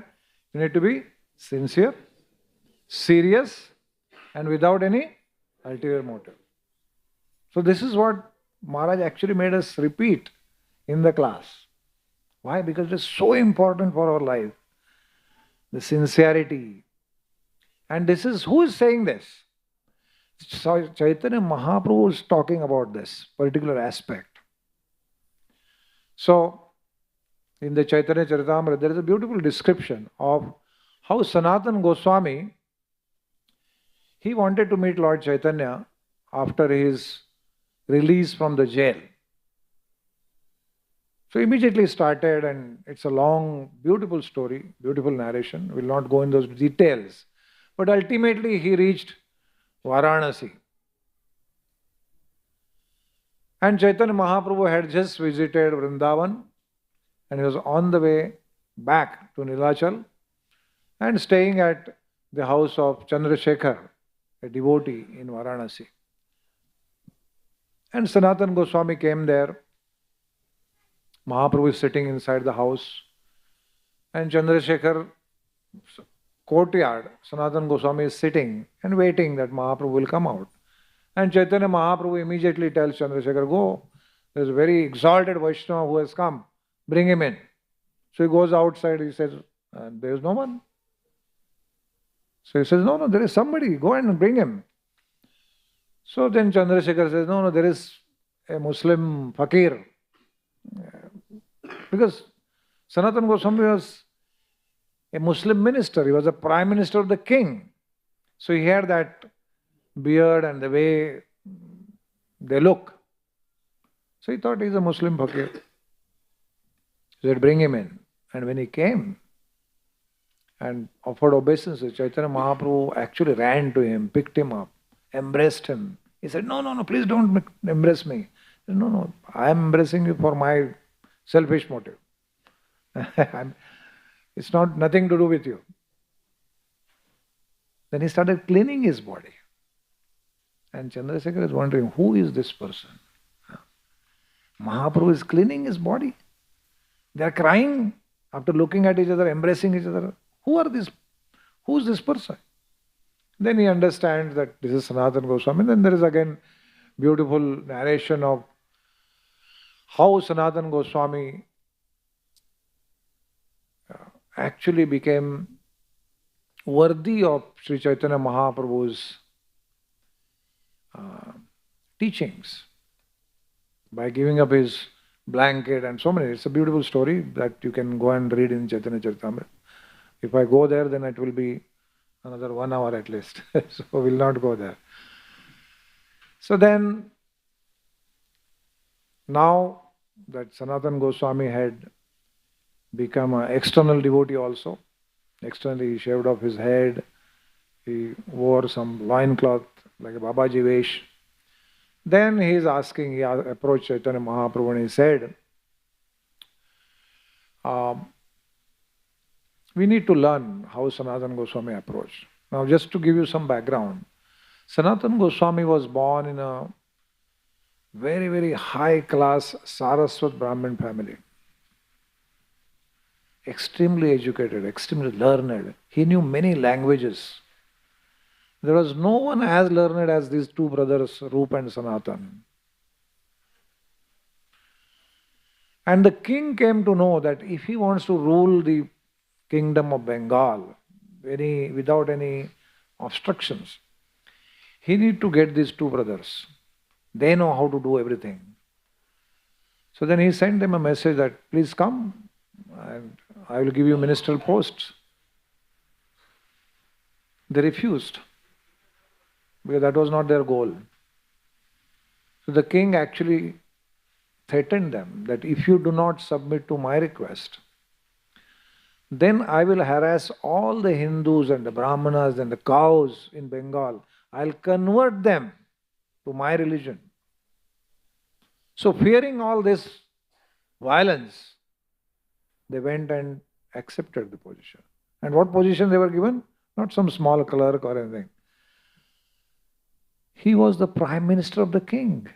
You need to be sincere, serious, and without any ulterior motive. So this is what Maharaj actually made us repeat in the class. Why? Because it is so important for our life. The sincerity. And this is, who is saying this? Chaitanya Mahaprabhu is talking about this particular aspect. So, in the Chaitanya Charitamrita, there is a beautiful description of how Sanatan Goswami, he wanted to meet Lord Chaitanya after his release from the jail. So immediately started, and it's a long, beautiful story, beautiful narration. We'll not go in those details. But ultimately he reached Varanasi. And Chaitanya Mahaprabhu had just visited Vrindavan, and he was on the way back to Nilachal and staying at the house of Chandrasekhar, a devotee in Varanasi. And Sanatan Goswami came there. Mahaprabhu is sitting inside the house, and Chandrasekhar courtyard, Sanatan Goswami is sitting and waiting that Mahaprabhu will come out. And Chaitanya Mahaprabhu immediately tells Chandrasekhar, go, there's a very exalted Vaishnava who has come, bring him in. So he goes outside, he says, there is no one. So he says, no, there is somebody, go and bring him. So then Chandrasekhar says, no, there is a Muslim fakir. Because Sanatan Goswami was a Muslim minister, he was a prime minister of the king. So he had that beard and the way they look. So he thought he's a Muslim fakir. He said, bring him in. And when he came and offered obeisances, Chaitanya Mahaprabhu actually ran to him, picked him up, embraced him. He said, no, please don't embrace me. He said, no, I am embracing you for my selfish motive. It's not nothing to do with you. Then he started cleaning his body. And Chandrasekhar is wondering, who is this person? Mahaprabhu is cleaning his body. They are crying after looking at each other, embracing each other. Who is this person? Then he understands that this is Sanatan Goswami. Then there is again beautiful narration of how Sanatan Goswami actually became worthy of Sri Chaitanya Mahaprabhu's teachings by giving up his blanket and so many. It's a beautiful story that you can go and read in Chaitanya Charitamrita. If I go there, then it will be another 1 hour at least. So we'll not go there. So then, now that Sanatan Goswami had become an external devotee also, externally he shaved off his head, he wore some loincloth like a Babaji Vesh. Then he is asking, he approached Chaitanya Mahaprabhu and he said, we need to learn how Sanatan Goswami approached. Now just to give you some background, Sanatan Goswami was born in a very, very high class Saraswat Brahmin family. Extremely educated, extremely learned. He knew many languages. There was no one as learned as these two brothers, Rupa and Sanatan. And the king came to know that if he wants to rule the kingdom of Bengal, without any obstructions. He need to get these two brothers. They know how to do everything. So then he sent them a message that please come and I will give you ministerial posts. They refused because that was not their goal. So the king actually threatened them that if you do not submit to my request, then I will harass all the Hindus and the Brahmanas and the cows in Bengal. I'll convert them to my religion. So fearing all this violence, they went and accepted the position. And what position they were given? Not some small clerk or anything. He was the prime minister of the king.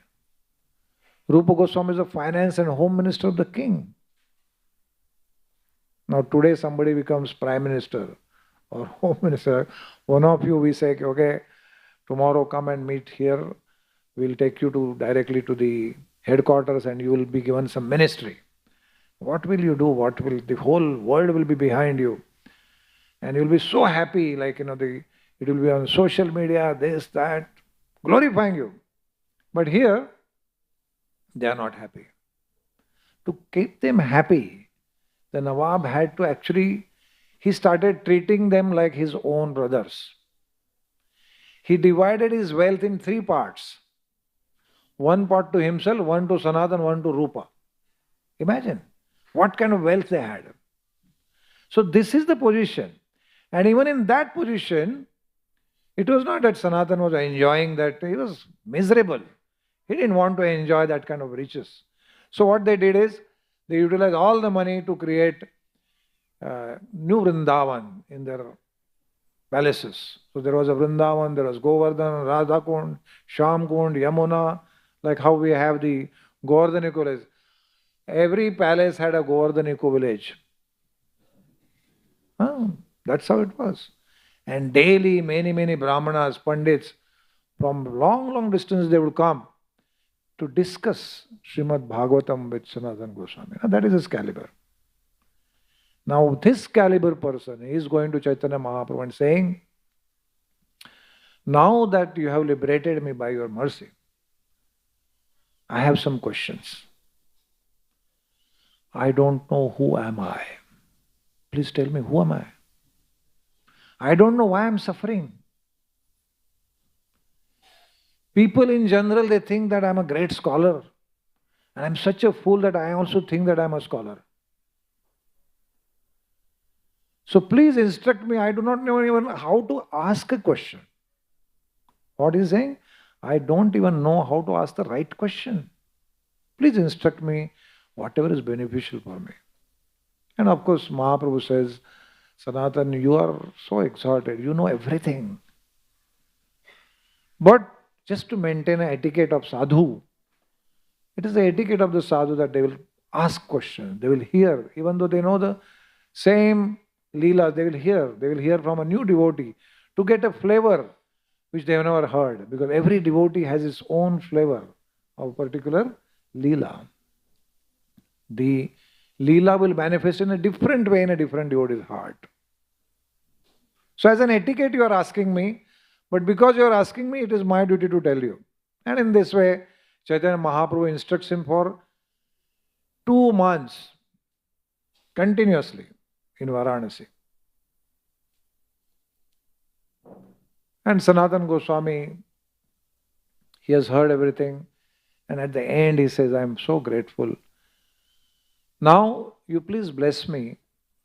Rupa Goswami is the finance and home minister of the king. Now today somebody becomes prime minister or home minister. One of you we say, okay, tomorrow come and meet here. We'll take you directly to the headquarters and you will be given some ministry. What will you do? The whole world will be behind you. And you'll be so happy, like, it will be on social media, this, that, glorifying you. But here, they are not happy. To keep them happy, the Nawab had to he started treating them like his own brothers. He divided his wealth in 3 parts. 1 part to himself, 1 to Sanatan, 1 to Rupa. Imagine what kind of wealth they had. So this is the position. And even in that position, it was not that Sanatan was enjoying that. He was miserable. He didn't want to enjoy that kind of riches. So what they did is, they utilized all the money to create new Vrindavan in their palaces. So there was a Vrindavan, there was Govardhan, Radha Kund, Sham Kund, Yamuna, like how we have the Govardhan Eco village. Every palace had a Govardhan Eco village. That's how it was. And daily many Brahmanas, Pandits, from long distance they would come to discuss Srimad Bhagavatam with Sanatan Goswami. Now, that is his caliber. Now this caliber person is going to Chaitanya Mahaprabhu and saying, now that you have liberated me by your mercy, I have some questions. I don't know who am I. Please tell me, who am I? I don't know why I am suffering. People in general, they think that I am a great scholar. And I am such a fool that I also think that I am a scholar. So please instruct me. I do not know even how to ask a question. What is saying? I don't even know how to ask the right question. Please instruct me whatever is beneficial for me. And of course, Mahaprabhu says, Sanatan, you are so exalted. You know everything. But just to maintain an etiquette of sadhu, it is the etiquette of the sadhu that they will ask questions. They will hear. Even though they know the same leela, they will hear. They will hear from a new devotee to get a flavor which they have never heard. Because every devotee has its own flavor of a particular leela. The leela will manifest in a different way in a different devotee's heart. So as an etiquette you are asking me, but because you are asking me, it is my duty to tell you. And in this way, Chaitanya Mahaprabhu instructs him for 2 months continuously in Varanasi. And Sanatan Goswami, he has heard everything. And at the end he says, I am so grateful. Now you please bless me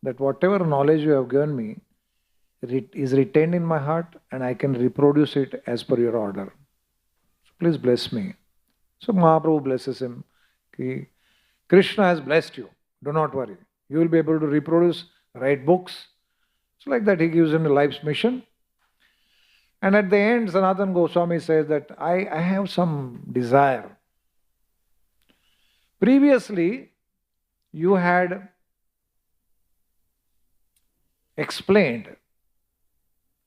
that whatever knowledge you have given me is retained in my heart and I can reproduce it as per your order. So please bless me. So Mahaprabhu blesses him. Krishna has blessed you. Do not worry. You will be able to reproduce, write books. So like that he gives him a life's mission. And at the end, Sanatan Goswami says that I have some desire. Previously, you had explained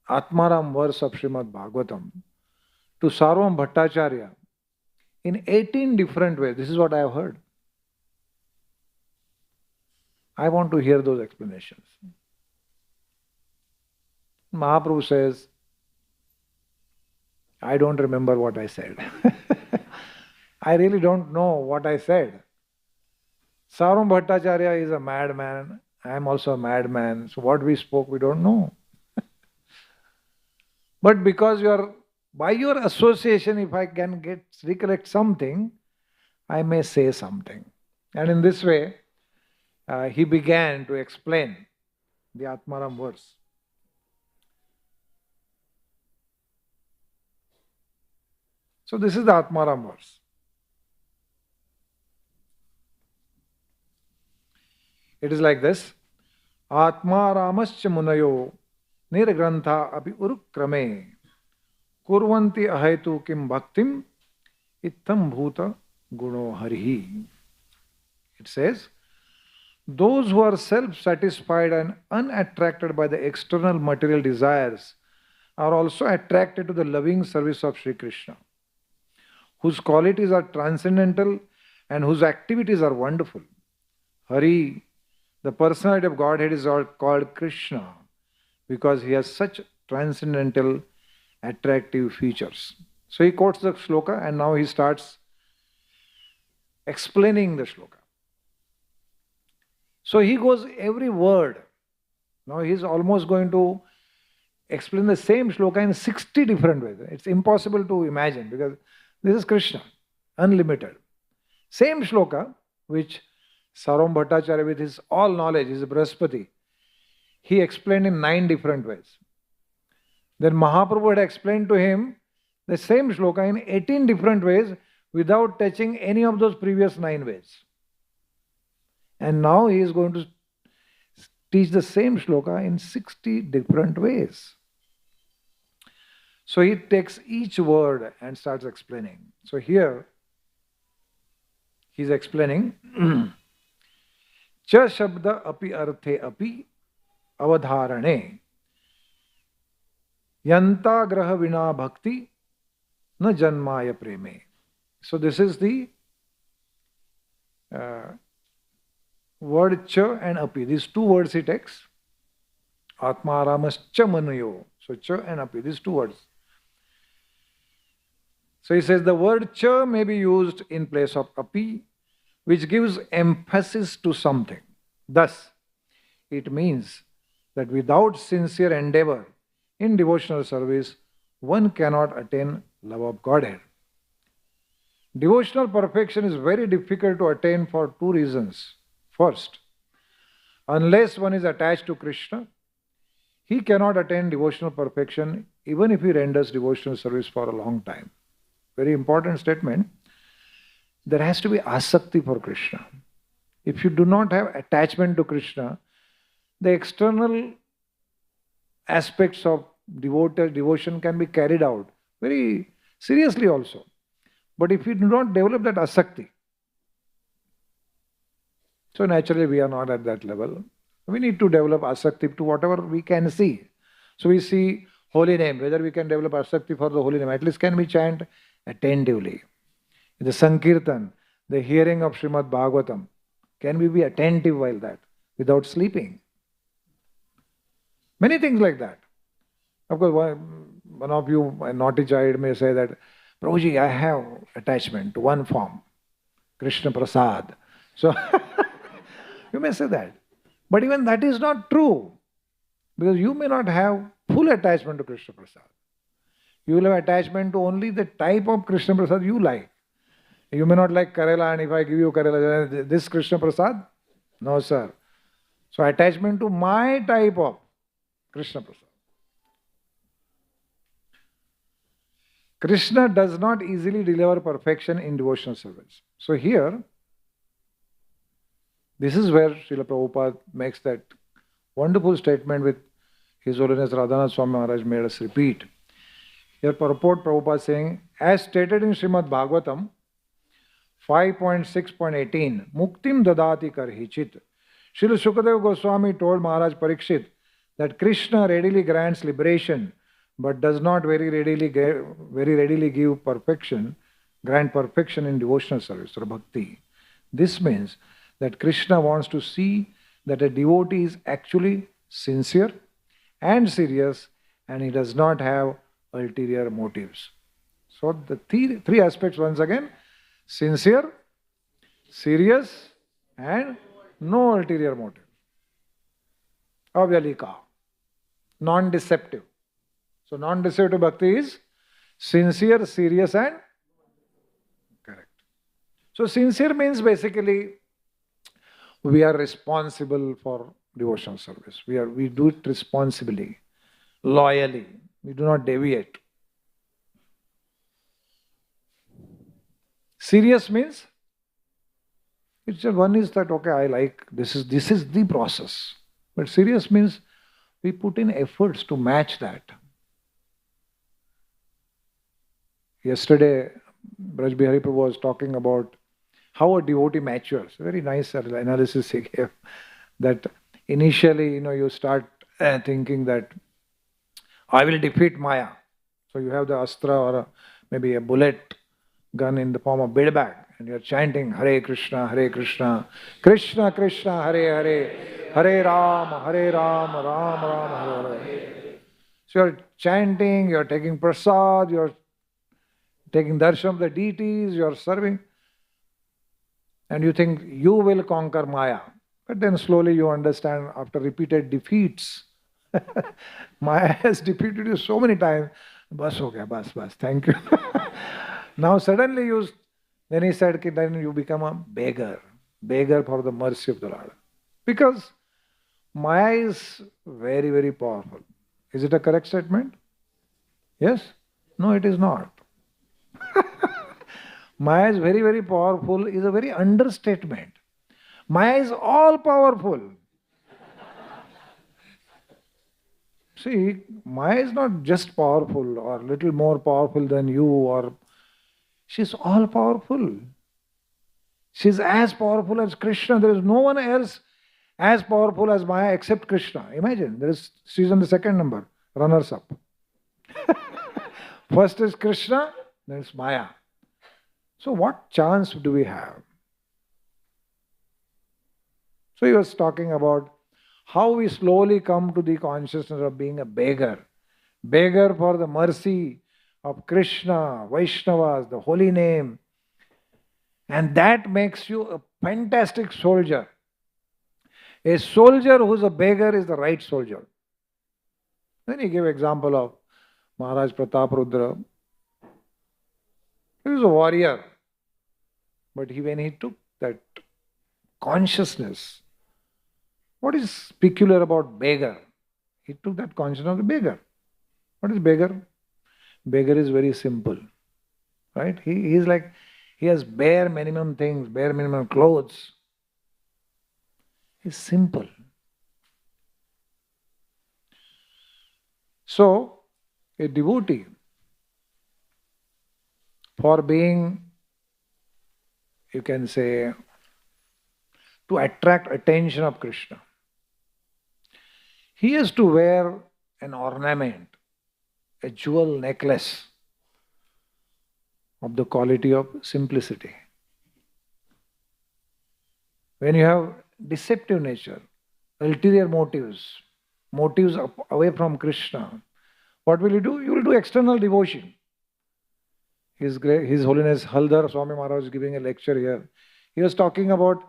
Atmarama verse of Srimad Bhagavatam to Sarvam Bhattacharya in 18 different ways. This is what I have heard. I want to hear those explanations. Mahaprabhu says, I don't remember what I said. I really don't know what I said. Sarum Bhattacharya is a madman. I am also a madman. So what we spoke, we don't know. But because by your association, if I can recollect something, I may say something. And in this way, he began to explain the Atmaram verse. So this is the Atmaram verse. It is like this. Atmaramascha munayo nirgrantha api urukrame kurvanti ahaitu kim bhaktim ittam bhuta guno harihi. It says, those who are self-satisfied and unattracted by the external material desires are also attracted to the loving service of Sri Krishna, whose qualities are transcendental and whose activities are wonderful. Hari, the personality of Godhead, is called Krishna because he has such transcendental, attractive features. So he quotes the shloka and now he starts explaining the shloka. So he goes every word. Now he's almost going to explain the same shloka in 60 different ways. It's impossible to imagine because this is Krishna, unlimited. Same shloka, which Sarum Bhattacharya, with his all knowledge, his Brahaspati, he explained in 9 different ways. Then Mahaprabhu had explained to him the same shloka in 18 different ways without touching any of those previous 9 ways. And now he is going to teach the same shloka in 60 different ways. So he takes each word and starts explaining. So here he is explaining Cha shabda api arthe api avadharane yanta graha vina bhakti na janmaya preme. So this is the word cha and api. These 2 words he takes. Atmaramas cha manuyo. So cha and api, these 2 words. So he says the word cha may be used in place of api, which gives emphasis to something. Thus, it means that without sincere endeavor in devotional service, one cannot attain love of Godhead. Devotional perfection is very difficult to attain for 2 reasons. First, unless one is attached to Krishna, he cannot attain devotional perfection even if he renders devotional service for a long time. Very important statement. There has to be asakti for Krishna. If you do not have attachment to Krishna, the external aspects of devotion can be carried out very seriously also. But if you do not develop that asakti, so naturally we are not at that level. We need to develop asakti to whatever we can see. So we see holy name, whether we can develop asakti for the holy name, at least can we chant attentively. The Sankirtan, the hearing of Srimad Bhagavatam, can we be attentive while that, without sleeping? Many things like that. Of course, one of you, a naughty child, may say that, Prabhuji, I have attachment to one form, Krishna Prasad. So, you may say that. But even that is not true. Because you may not have full attachment to Krishna Prasad. You will have attachment to only the type of Krishna Prasad you like. You may not like Karela, and if I give you Karela, this Krishna Prasad? No, sir. So attachment to my type of Krishna Prasad. Krishna does not easily deliver perfection in devotional service. So here, this is where Srila Prabhupada makes that wonderful statement with His Holiness Radha Swami Maharaj made us repeat. Here purport Prabhupada saying, as stated in Srimad Bhagavatam 5.6.18, Muktim dadati karhichit. Srila Sukadeva Goswami told Maharaj Parikshit that Krishna readily grants liberation but does not very readily give perfection, grant perfection in devotional service or bhakti. This means that Krishna wants to see that a devotee is actually sincere and serious and he does not have ulterior motives. So the three aspects once again: sincere, serious, and no ulterior motive. Avyalika, non-deceptive. So non-deceptive bhakti is sincere, serious, and correct. So sincere means basically we are responsible for devotional service. We do it responsibly, loyally. We do not deviate. Serious means it's just one is that okay, I like this is the process. But serious means we put in efforts to match that. Yesterday, Braj Bihari Prabhu was talking about how a devotee matures. Very nice analysis he gave. That initially, you start thinking that I will defeat Maya. So you have the astra or maybe a bullet gun in the form of bead bag, and you're chanting Hare Krishna, Krishna Krishna, Hare Hare, Hare Ram, Ram Ram, Hare Hare. So you're chanting, you're taking prasad, you're taking darshan of the deities, you're serving, and you think you will conquer Maya. But then slowly you understand after repeated defeats, Maya has defeated you so many times. Bas ho gaya, bas, thank you. Now suddenly then he said, then you become a beggar for the mercy of the Lord. Because Maya is very, very powerful. Is it a correct statement? Yes? No, it is not. Maya is very, very powerful is a very understatement. Maya is all powerful. See, Maya is not just powerful or little more powerful than you, or she's all powerful. She's as powerful as Krishna. There is no one else as powerful as Maya except Krishna. Imagine, she's on the second number, runners up. First is Krishna, then it's Maya. So what chance do we have? So he was talking about how we slowly come to the consciousness of being a beggar for the mercy of Krishna, Vaishnavas, the holy name. And that makes you a fantastic soldier. A soldier who's a beggar is the right soldier. Then he gave example of Maharaj Pratap Rudra. He was a warrior. But when he took that consciousness, what is peculiar about beggar? He took that consciousness of the beggar. What is beggar? Beggar is very simple. Right? He's like, he has bare minimum things, bare minimum clothes. He's simple. So, a devotee, for being, you can say, to attract attention of Krishna, he has to wear an ornament, a jewel necklace of the quality of simplicity. When you have deceptive nature, ulterior motives away from Krishna, what will you do? You will do external devotion. His Holiness Haldar Swami Maharaj was giving a lecture here. He was talking about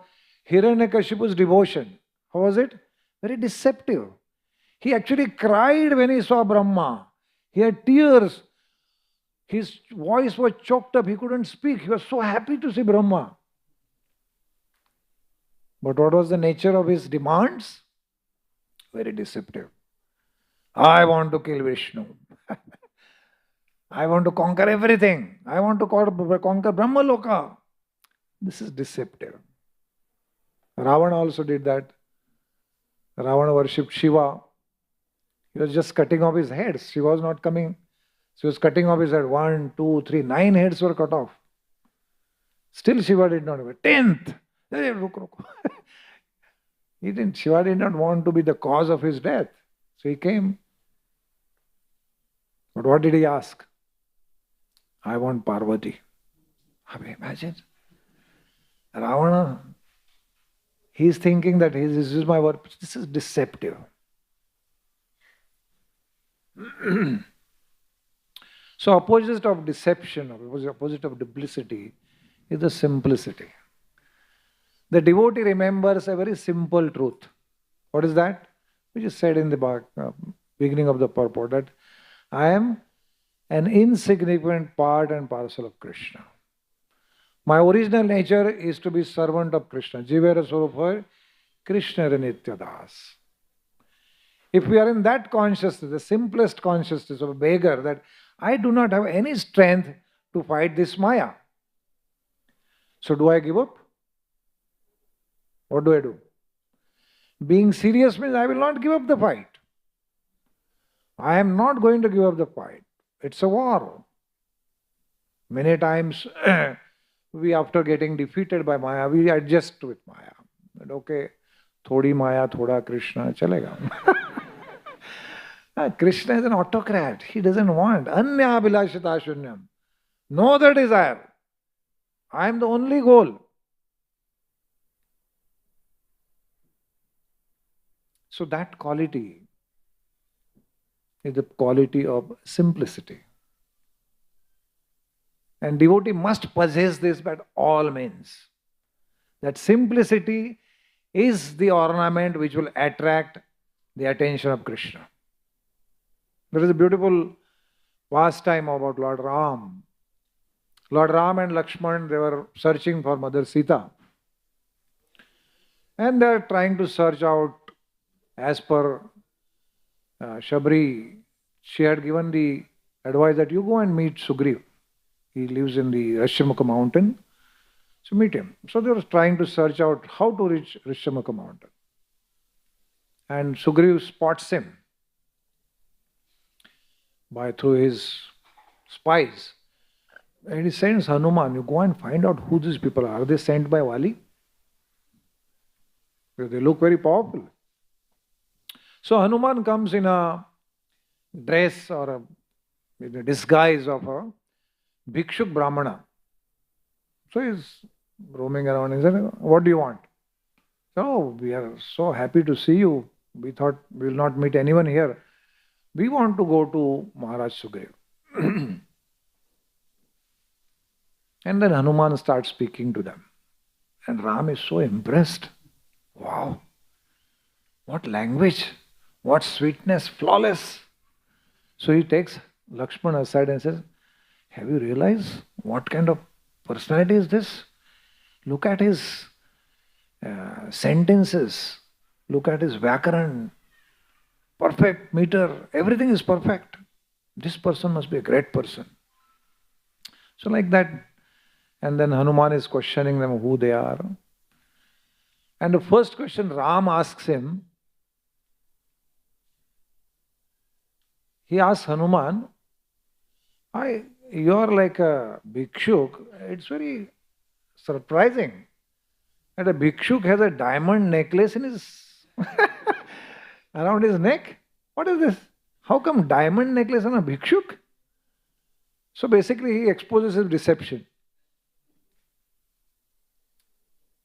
Hiranyakashipu's devotion. How was it? Very deceptive. He actually cried when he saw Brahma. He had tears. His voice was choked up. He couldn't speak. He was so happy to see Brahma. But what was the nature of his demands? Very deceptive. I want to kill Vishnu. I want to conquer everything. I want to conquer Brahmaloka. This is deceptive. Ravana also did that. Ravana worshipped Shiva. He was just cutting off his heads. Shiva was not coming. She was cutting off his head. 1, 2, 3, 9 heads were cut off. Still Shiva did not have a 10th. Shiva did not want to be the cause of his death. So he came. But what did he ask? I want Parvati. Imagine. Ravana, he's thinking that this is my work. This is deceptive. So opposite of deception, or opposite of duplicity, is the simplicity. The devotee remembers a very simple truth. What is that? Which is said in the beginning of the purport, that I am an insignificant part and parcel of Krishna. My original nature is to be servant of Krishna. Jivera Swarupa Krishna Nitya Das. If we are in that consciousness, the simplest consciousness of a beggar, that I do not have any strength to fight this Maya. So do I give up? What do I do? Being serious means I will not give up the fight. I am not going to give up the fight. It's a war. Many times, we, after getting defeated by Maya, we adjust with Maya. But okay, thodi Maya, thoda Krishna, chalega. Krishna is an autocrat. He doesn't want. Anya abhilashita shunyam. No other desire. I am the only goal. So that quality is the quality of simplicity. And devotee must possess this by all means. That simplicity is the ornament which will attract the attention of Krishna. There is a beautiful pastime about Lord Ram. Lord Ram and Lakshman, they were searching for Mother Sita. And they are trying to search out as per Shabri. She had given the advice that you go and meet Sugriv. He lives in the Rishyamukha mountain. So meet him. So they were trying to search out how to reach Rishyamukha mountain. And Sugriv spots him through his spies. And he sends Hanuman, you go and find out who these people are. Are they sent by Vali? Because they look very powerful. So Hanuman comes in a dress or in a disguise of a Bhikshuk Brahmana. So he's roaming around and said, what do you want? So we are so happy to see you. We thought we will not meet anyone here. We want to go to Maharaj Sugriv. And then Hanuman starts speaking to them. And Ram is so impressed. Wow, what language, what sweetness, flawless. So he takes Lakshman aside and says, have you realized what kind of personality is this? Look at his sentences. Look at his Vyakaran. Perfect meter. Everything is perfect. This person must be a great person. So like that. And then Hanuman is questioning them who they are. And the first question Ram asks him, he asks Hanuman, you are like a bhikshuk. It's very surprising that a bhikshuk has a diamond necklace in his around his neck. What is this? How come diamond necklace on a bhikshuk? So basically he exposes his deception.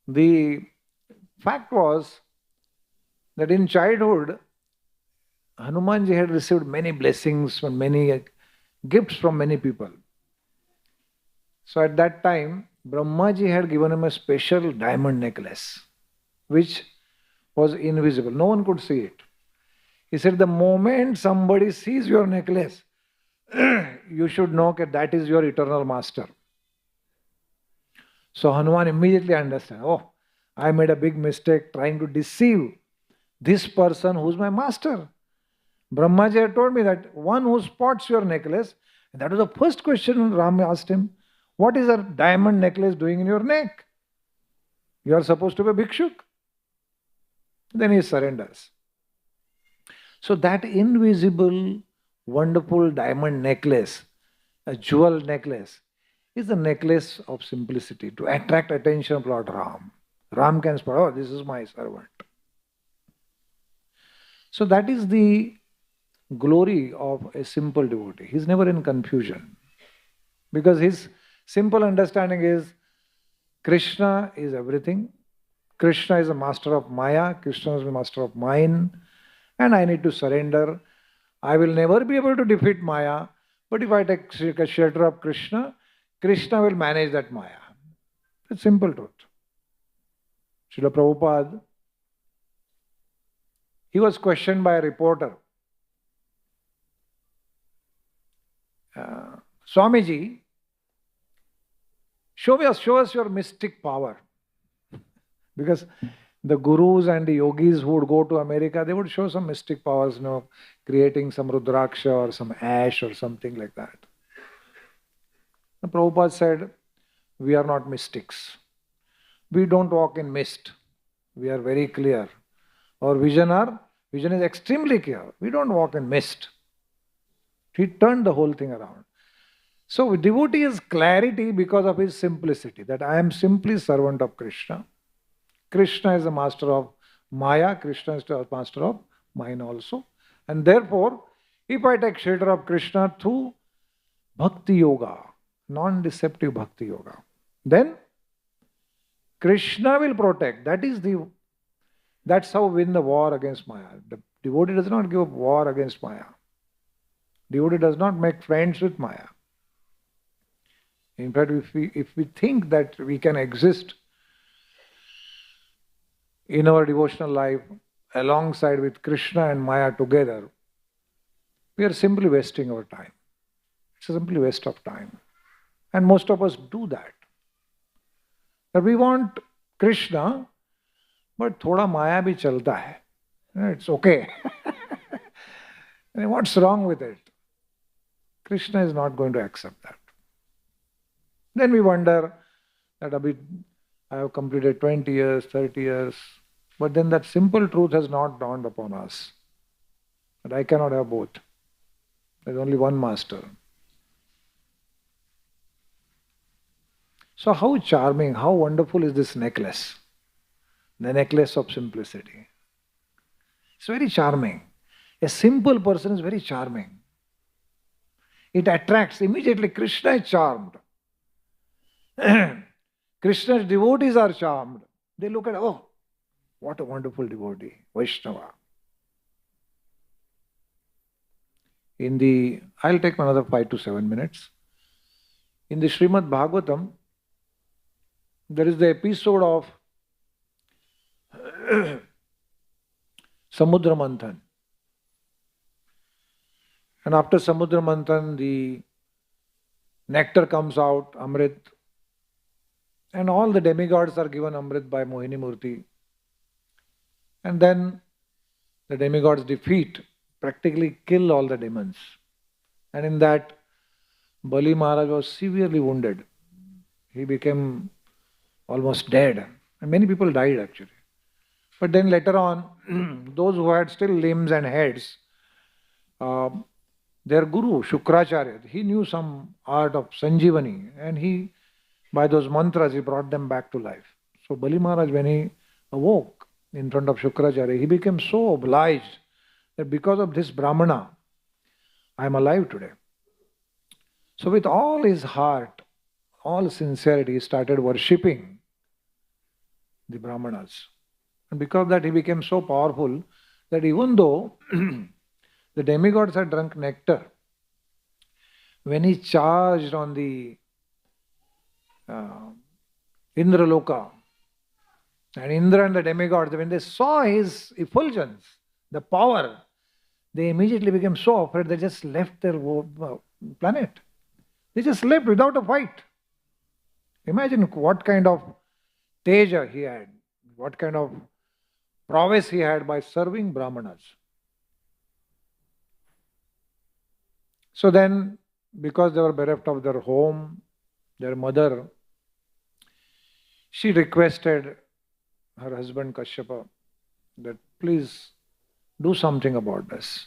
The fact was that in childhood, Hanumanji had received many blessings from many gifts from many people. So at that time, Brahmaji had given him a special diamond necklace, which was invisible. No one could see it. He said, the moment somebody sees your necklace, you should know that is your eternal master. So Hanuman immediately understands, oh, I made a big mistake trying to deceive this person who's my master. Brahmaji had told me that one who spots your necklace, and that was the first question Ram asked him, what is a diamond necklace doing in your neck? You are supposed to be a bhikshuk. Then he surrenders. So that invisible, wonderful diamond necklace, a jewel necklace, is the necklace of simplicity to attract attention of Lord Ram. Ram can spot, oh, this is my servant. So that is the glory of a simple devotee. He is never in confusion. Because his simple understanding is Krishna is everything. Krishna is the master of Maya. Krishna is the master of mind. And I need to surrender I will never be able to defeat Maya, but if I take shelter of Krishna, Krishna will manage that Maya. It's simple truth. Srila Prabhupada, he was questioned by a reporter. Swamiji, show us your mystic power. Because the gurus and the yogis who would go to America, they would show some mystic powers, creating some rudraksha or some ash or something like that. The Prabhupada said, we are not mystics. We don't walk in mist. We are very clear. Our vision is extremely clear. We don't walk in mist. He turned the whole thing around. So devotee is clarity because of his simplicity, that I am simply servant of Krishna. Krishna is the master of Maya, Krishna is the master of mine also. And therefore, if I take shelter of Krishna through Bhakti Yoga, non-deceptive Bhakti Yoga, then Krishna will protect. That's how we win the war against Maya. The devotee does not give up war against Maya. Devotee does not make friends with Maya. In fact, if we think that we can exist in our devotional life alongside with Krishna and Maya together, we are simply wasting our time. It's a simply waste of time. And most of us do that. That we want Krishna, but thoda Maya bhi chalta hai. It's okay. And what's wrong with it? Krishna is not going to accept that. Then we wonder that I have completed 20 years, 30 years, but then that simple truth has not dawned upon us. That I cannot have both. There's only one master. So how charming, how wonderful is this necklace? The necklace of simplicity. It's very charming. A simple person is very charming. It attracts immediately. Krishna is charmed. Krishna's devotees are charmed. They look at, oh, what a wonderful devotee, Vaishnava. I'll take another 5 to 7 minutes. In the Srimad Bhagavatam, there is the episode of Samudra Manthan. And after Samudra Manthan, the nectar comes out, Amrit. And all the demigods are given Amrit by Mohini Murti. And then the demigods defeat, practically kill all the demons. And in that, Bali Maharaj was severely wounded. He became almost dead. And many people died actually. But then later on, those who had still limbs and heads, their guru, Shukracharya, he knew some art of Sanjivani, and by those mantras, he brought them back to life. So Bali Maharaj, when he awoke in front of Shukracharya, he became so obliged that because of this Brahmana, I am alive today. So with all his heart, all sincerity, he started worshipping the Brahmanas. And because of that, he became so powerful that even though the demigods had drunk nectar, when he charged on the Indraloka, and Indra and the demigods, when they saw his effulgence, the power, they immediately became so afraid they just left their planet. They just left without a fight. Imagine what kind of teja he had, what kind of prowess he had by serving Brahmanas. So then, because they were bereft of their home, their mother, she requested her husband Kashyapa that please do something about this.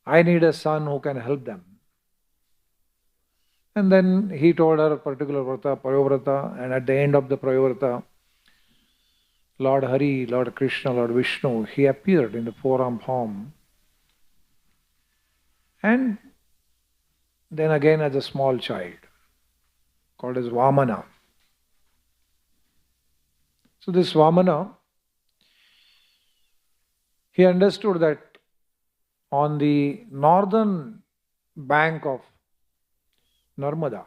I need a son who can help them. And then he told her a particular vrata, Prayovrata, and at the end of the Prayovrata, Lord Hari, Lord Krishna, Lord Vishnu, he appeared in the four-arm form. And then again as a small child, called as Vamana. So this Vamana, he understood that on the northern bank of Narmada,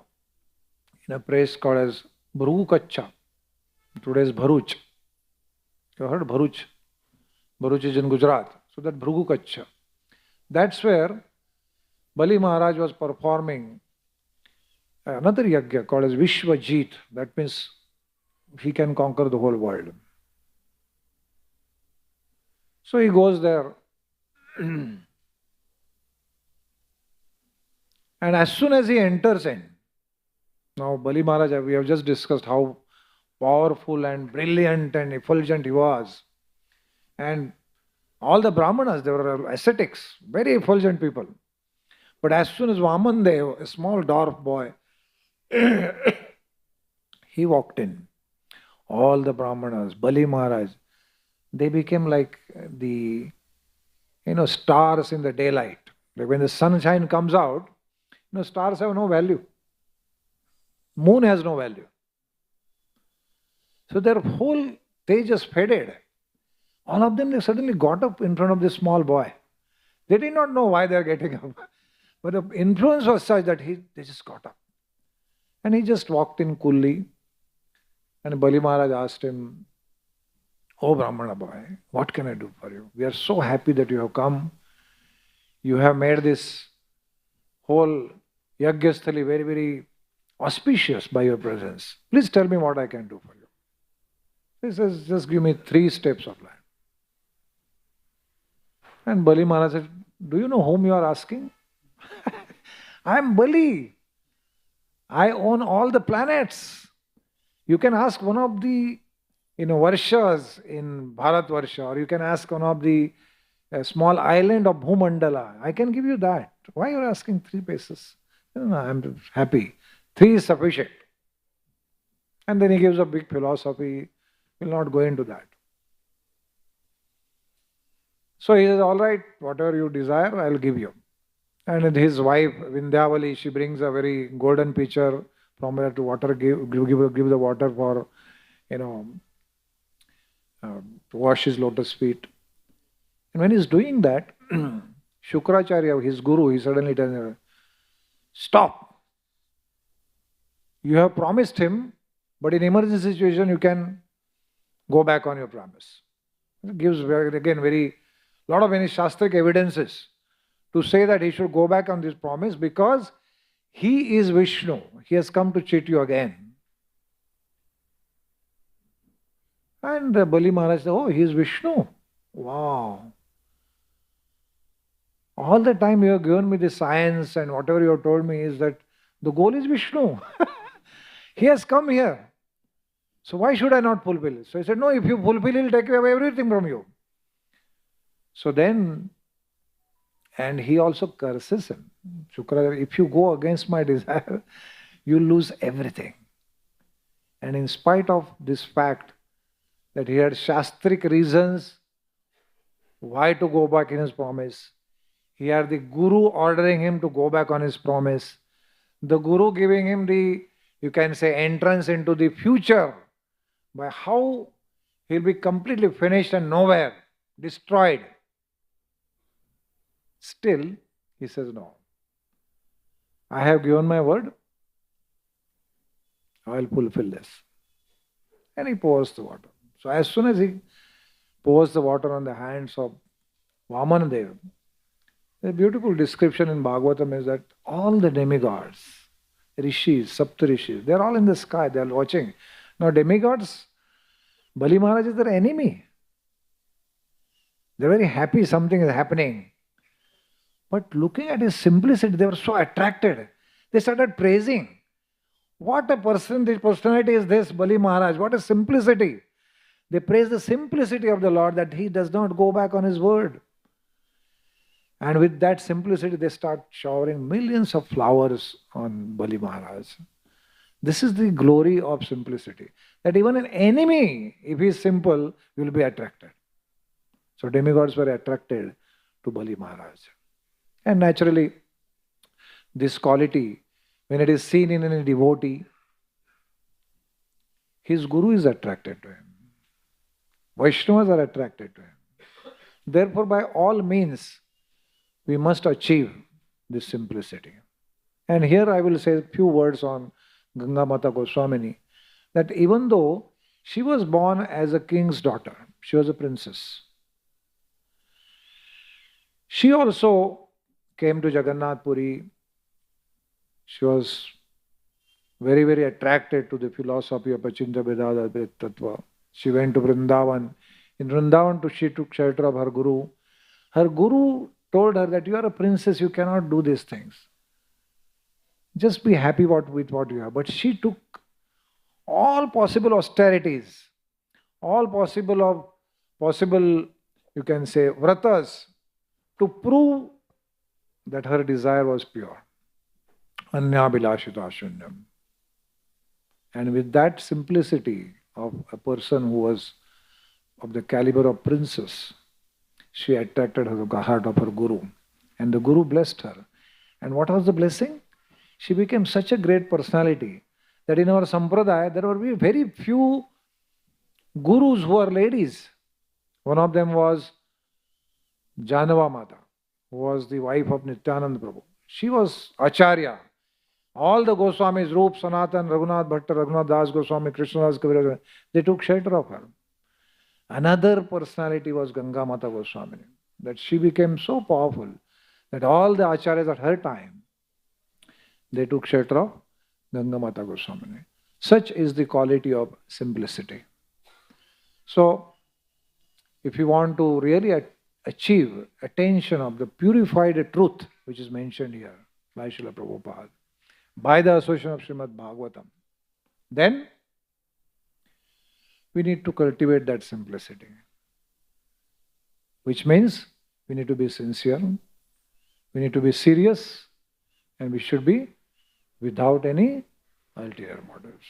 in a place called as Bhrukacha, today's Bharuch. You heard Bharuch? Bharuch is in Gujarat. So that Bhrukacha. That's where Bali Maharaj was performing another yajna called as Vishwajit. That means he can conquer the whole world. So he goes there. And as soon as he enters in, now Bali Maharaj, we have just discussed how powerful and brilliant and effulgent he was. And all the Brahmanas, they were ascetics, very effulgent people. But as soon as Vaman Dev, a small dwarf boy, he walked in, all the Brahmanas, Bali Maharaj, they became like the stars in the daylight. Like when the sunshine comes out, stars have no value. Moon has no value. So their whole tejas faded. All of them, they suddenly got up in front of this small boy. They did not know why they are getting up. But the influence was such that they just got up. And he just walked in coolly. And Bali Maharaj asked him, "Oh Brahmana boy, what can I do for you? We are so happy that you have come. You have made this whole Yajnasthali very, very auspicious by your presence. Please tell me what I can do for you." He says, "Just give me 3 steps of land." And Bali Maharaj said, "Do you know whom you are asking? I am Bali. I own all the planets. You can ask one of the Varshas in Bharat Varsha, or you can ask one of the small island of Bhumandala. I can give you that. Why are you asking 3 places?" No, I'm happy. 3 is sufficient. And then he gives a big philosophy. We'll not go into that. So he says, "All right, whatever you desire, I'll give you." And his wife, Vindhyavali, she brings a very golden pitcher from where to water, give the water for, to wash his lotus feet. And when he's doing that, Shukracharya, his guru, he suddenly tells him, "Stop. You have promised him, but in emergency situation, you can go back on your promise." It gives, again, lot of any Shastric evidences to say that he should go back on this promise because he is Vishnu. He has come to cheat you again. And Bali Maharaj said, "Oh, he is Vishnu. Wow. All the time you have given me the science and whatever you have told me is that the goal is Vishnu. He has come here. So why should I not fulfill it?" So he said, "No, if you fulfill, he will take away everything from you." So then, and he also curses him. Shukra, "If you go against my desire, you lose everything." And in spite of this fact that he had Shastric reasons why to go back in his promise, he had the Guru ordering him to go back on his promise, the Guru giving him you can say, entrance into the future, by how he'll be completely finished and nowhere, destroyed. Still, he says, "No. I have given my word. I will fulfill this." And he pours the water. So as soon as he pours the water on the hands of Vamanadeva, the beautiful description in Bhagavatam is that all the demigods, rishis, saptarishis, they are all in the sky, they are watching. Now demigods, Bali Maharaj is their enemy. They are very happy something is happening. But looking at his simplicity, they were so attracted. They started praising. What a personality is this, Bali Maharaj? What a simplicity. They praise the simplicity of the Lord, that he does not go back on his word. And with that simplicity, they start showering millions of flowers on Bali Maharaj. This is the glory of simplicity. That even an enemy, if he is simple, will be attracted. So demigods were attracted to Bali Maharaj. And naturally, this quality, when it is seen in a devotee, his guru is attracted to him. Vaishnavas are attracted to him. Therefore, by all means, we must achieve this simplicity. And here I will say a few words on Ganga Mata Goswamini, that even though she was born as a king's daughter, she was a princess, she also came to Jagannath Puri. She was very, very attracted to the philosophy of Achinta Vedada Tattva. She went to Vrindavan. In Vrindavan, she took shelter of her guru. Her guru told her that you are a princess, you cannot do these things. Just be happy with what you have. But she took all possible austerities, all possible, you can say, vratas, to prove that her desire was pure. Anya bilashita shunyam. And with that simplicity of a person who was of the caliber of princess, she attracted the heart of her guru. And the guru blessed her. And what was the blessing? She became such a great personality that in our sampradaya there were very few gurus who were ladies. One of them was Janava Mata, who was the wife of Nityananda Prabhu. She was Acharya. All the Goswamis, Rup, Sanatan, Raghunath Bhatta, Raghunath Das Goswami, Krishnadas Kaviraj, they took shelter of her. Another personality was Ganga Mata Goswami, that she became so powerful that all the acharyas at her time, they took shelter of Ganga Mata Goswami. Such is the quality of simplicity. So, if you want to really achieve attention of the purified truth, which is mentioned here by Srila Prabhupada, by the association of Srimad Bhagavatam, then we need to cultivate that simplicity. Which means we need to be sincere, we need to be serious, and we should be without any ulterior motives.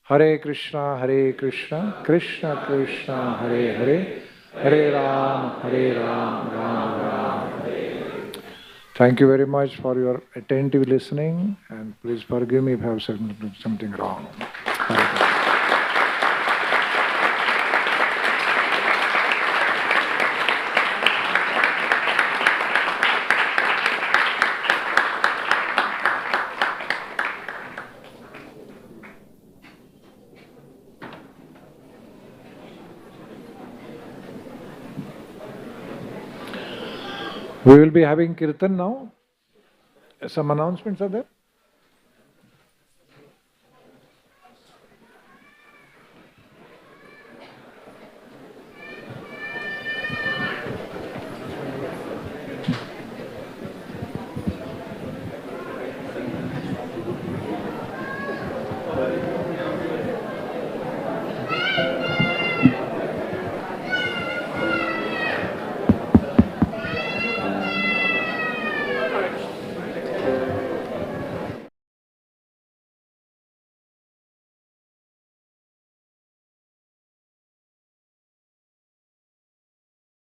Hare Krishna, Krishna Krishna, Hare Hare, Hare Ram, Ram Ram, Hare. Thank you very much for your attentive listening, and please forgive me if I have said something wrong. We will be having kirtan now. Some announcements are there.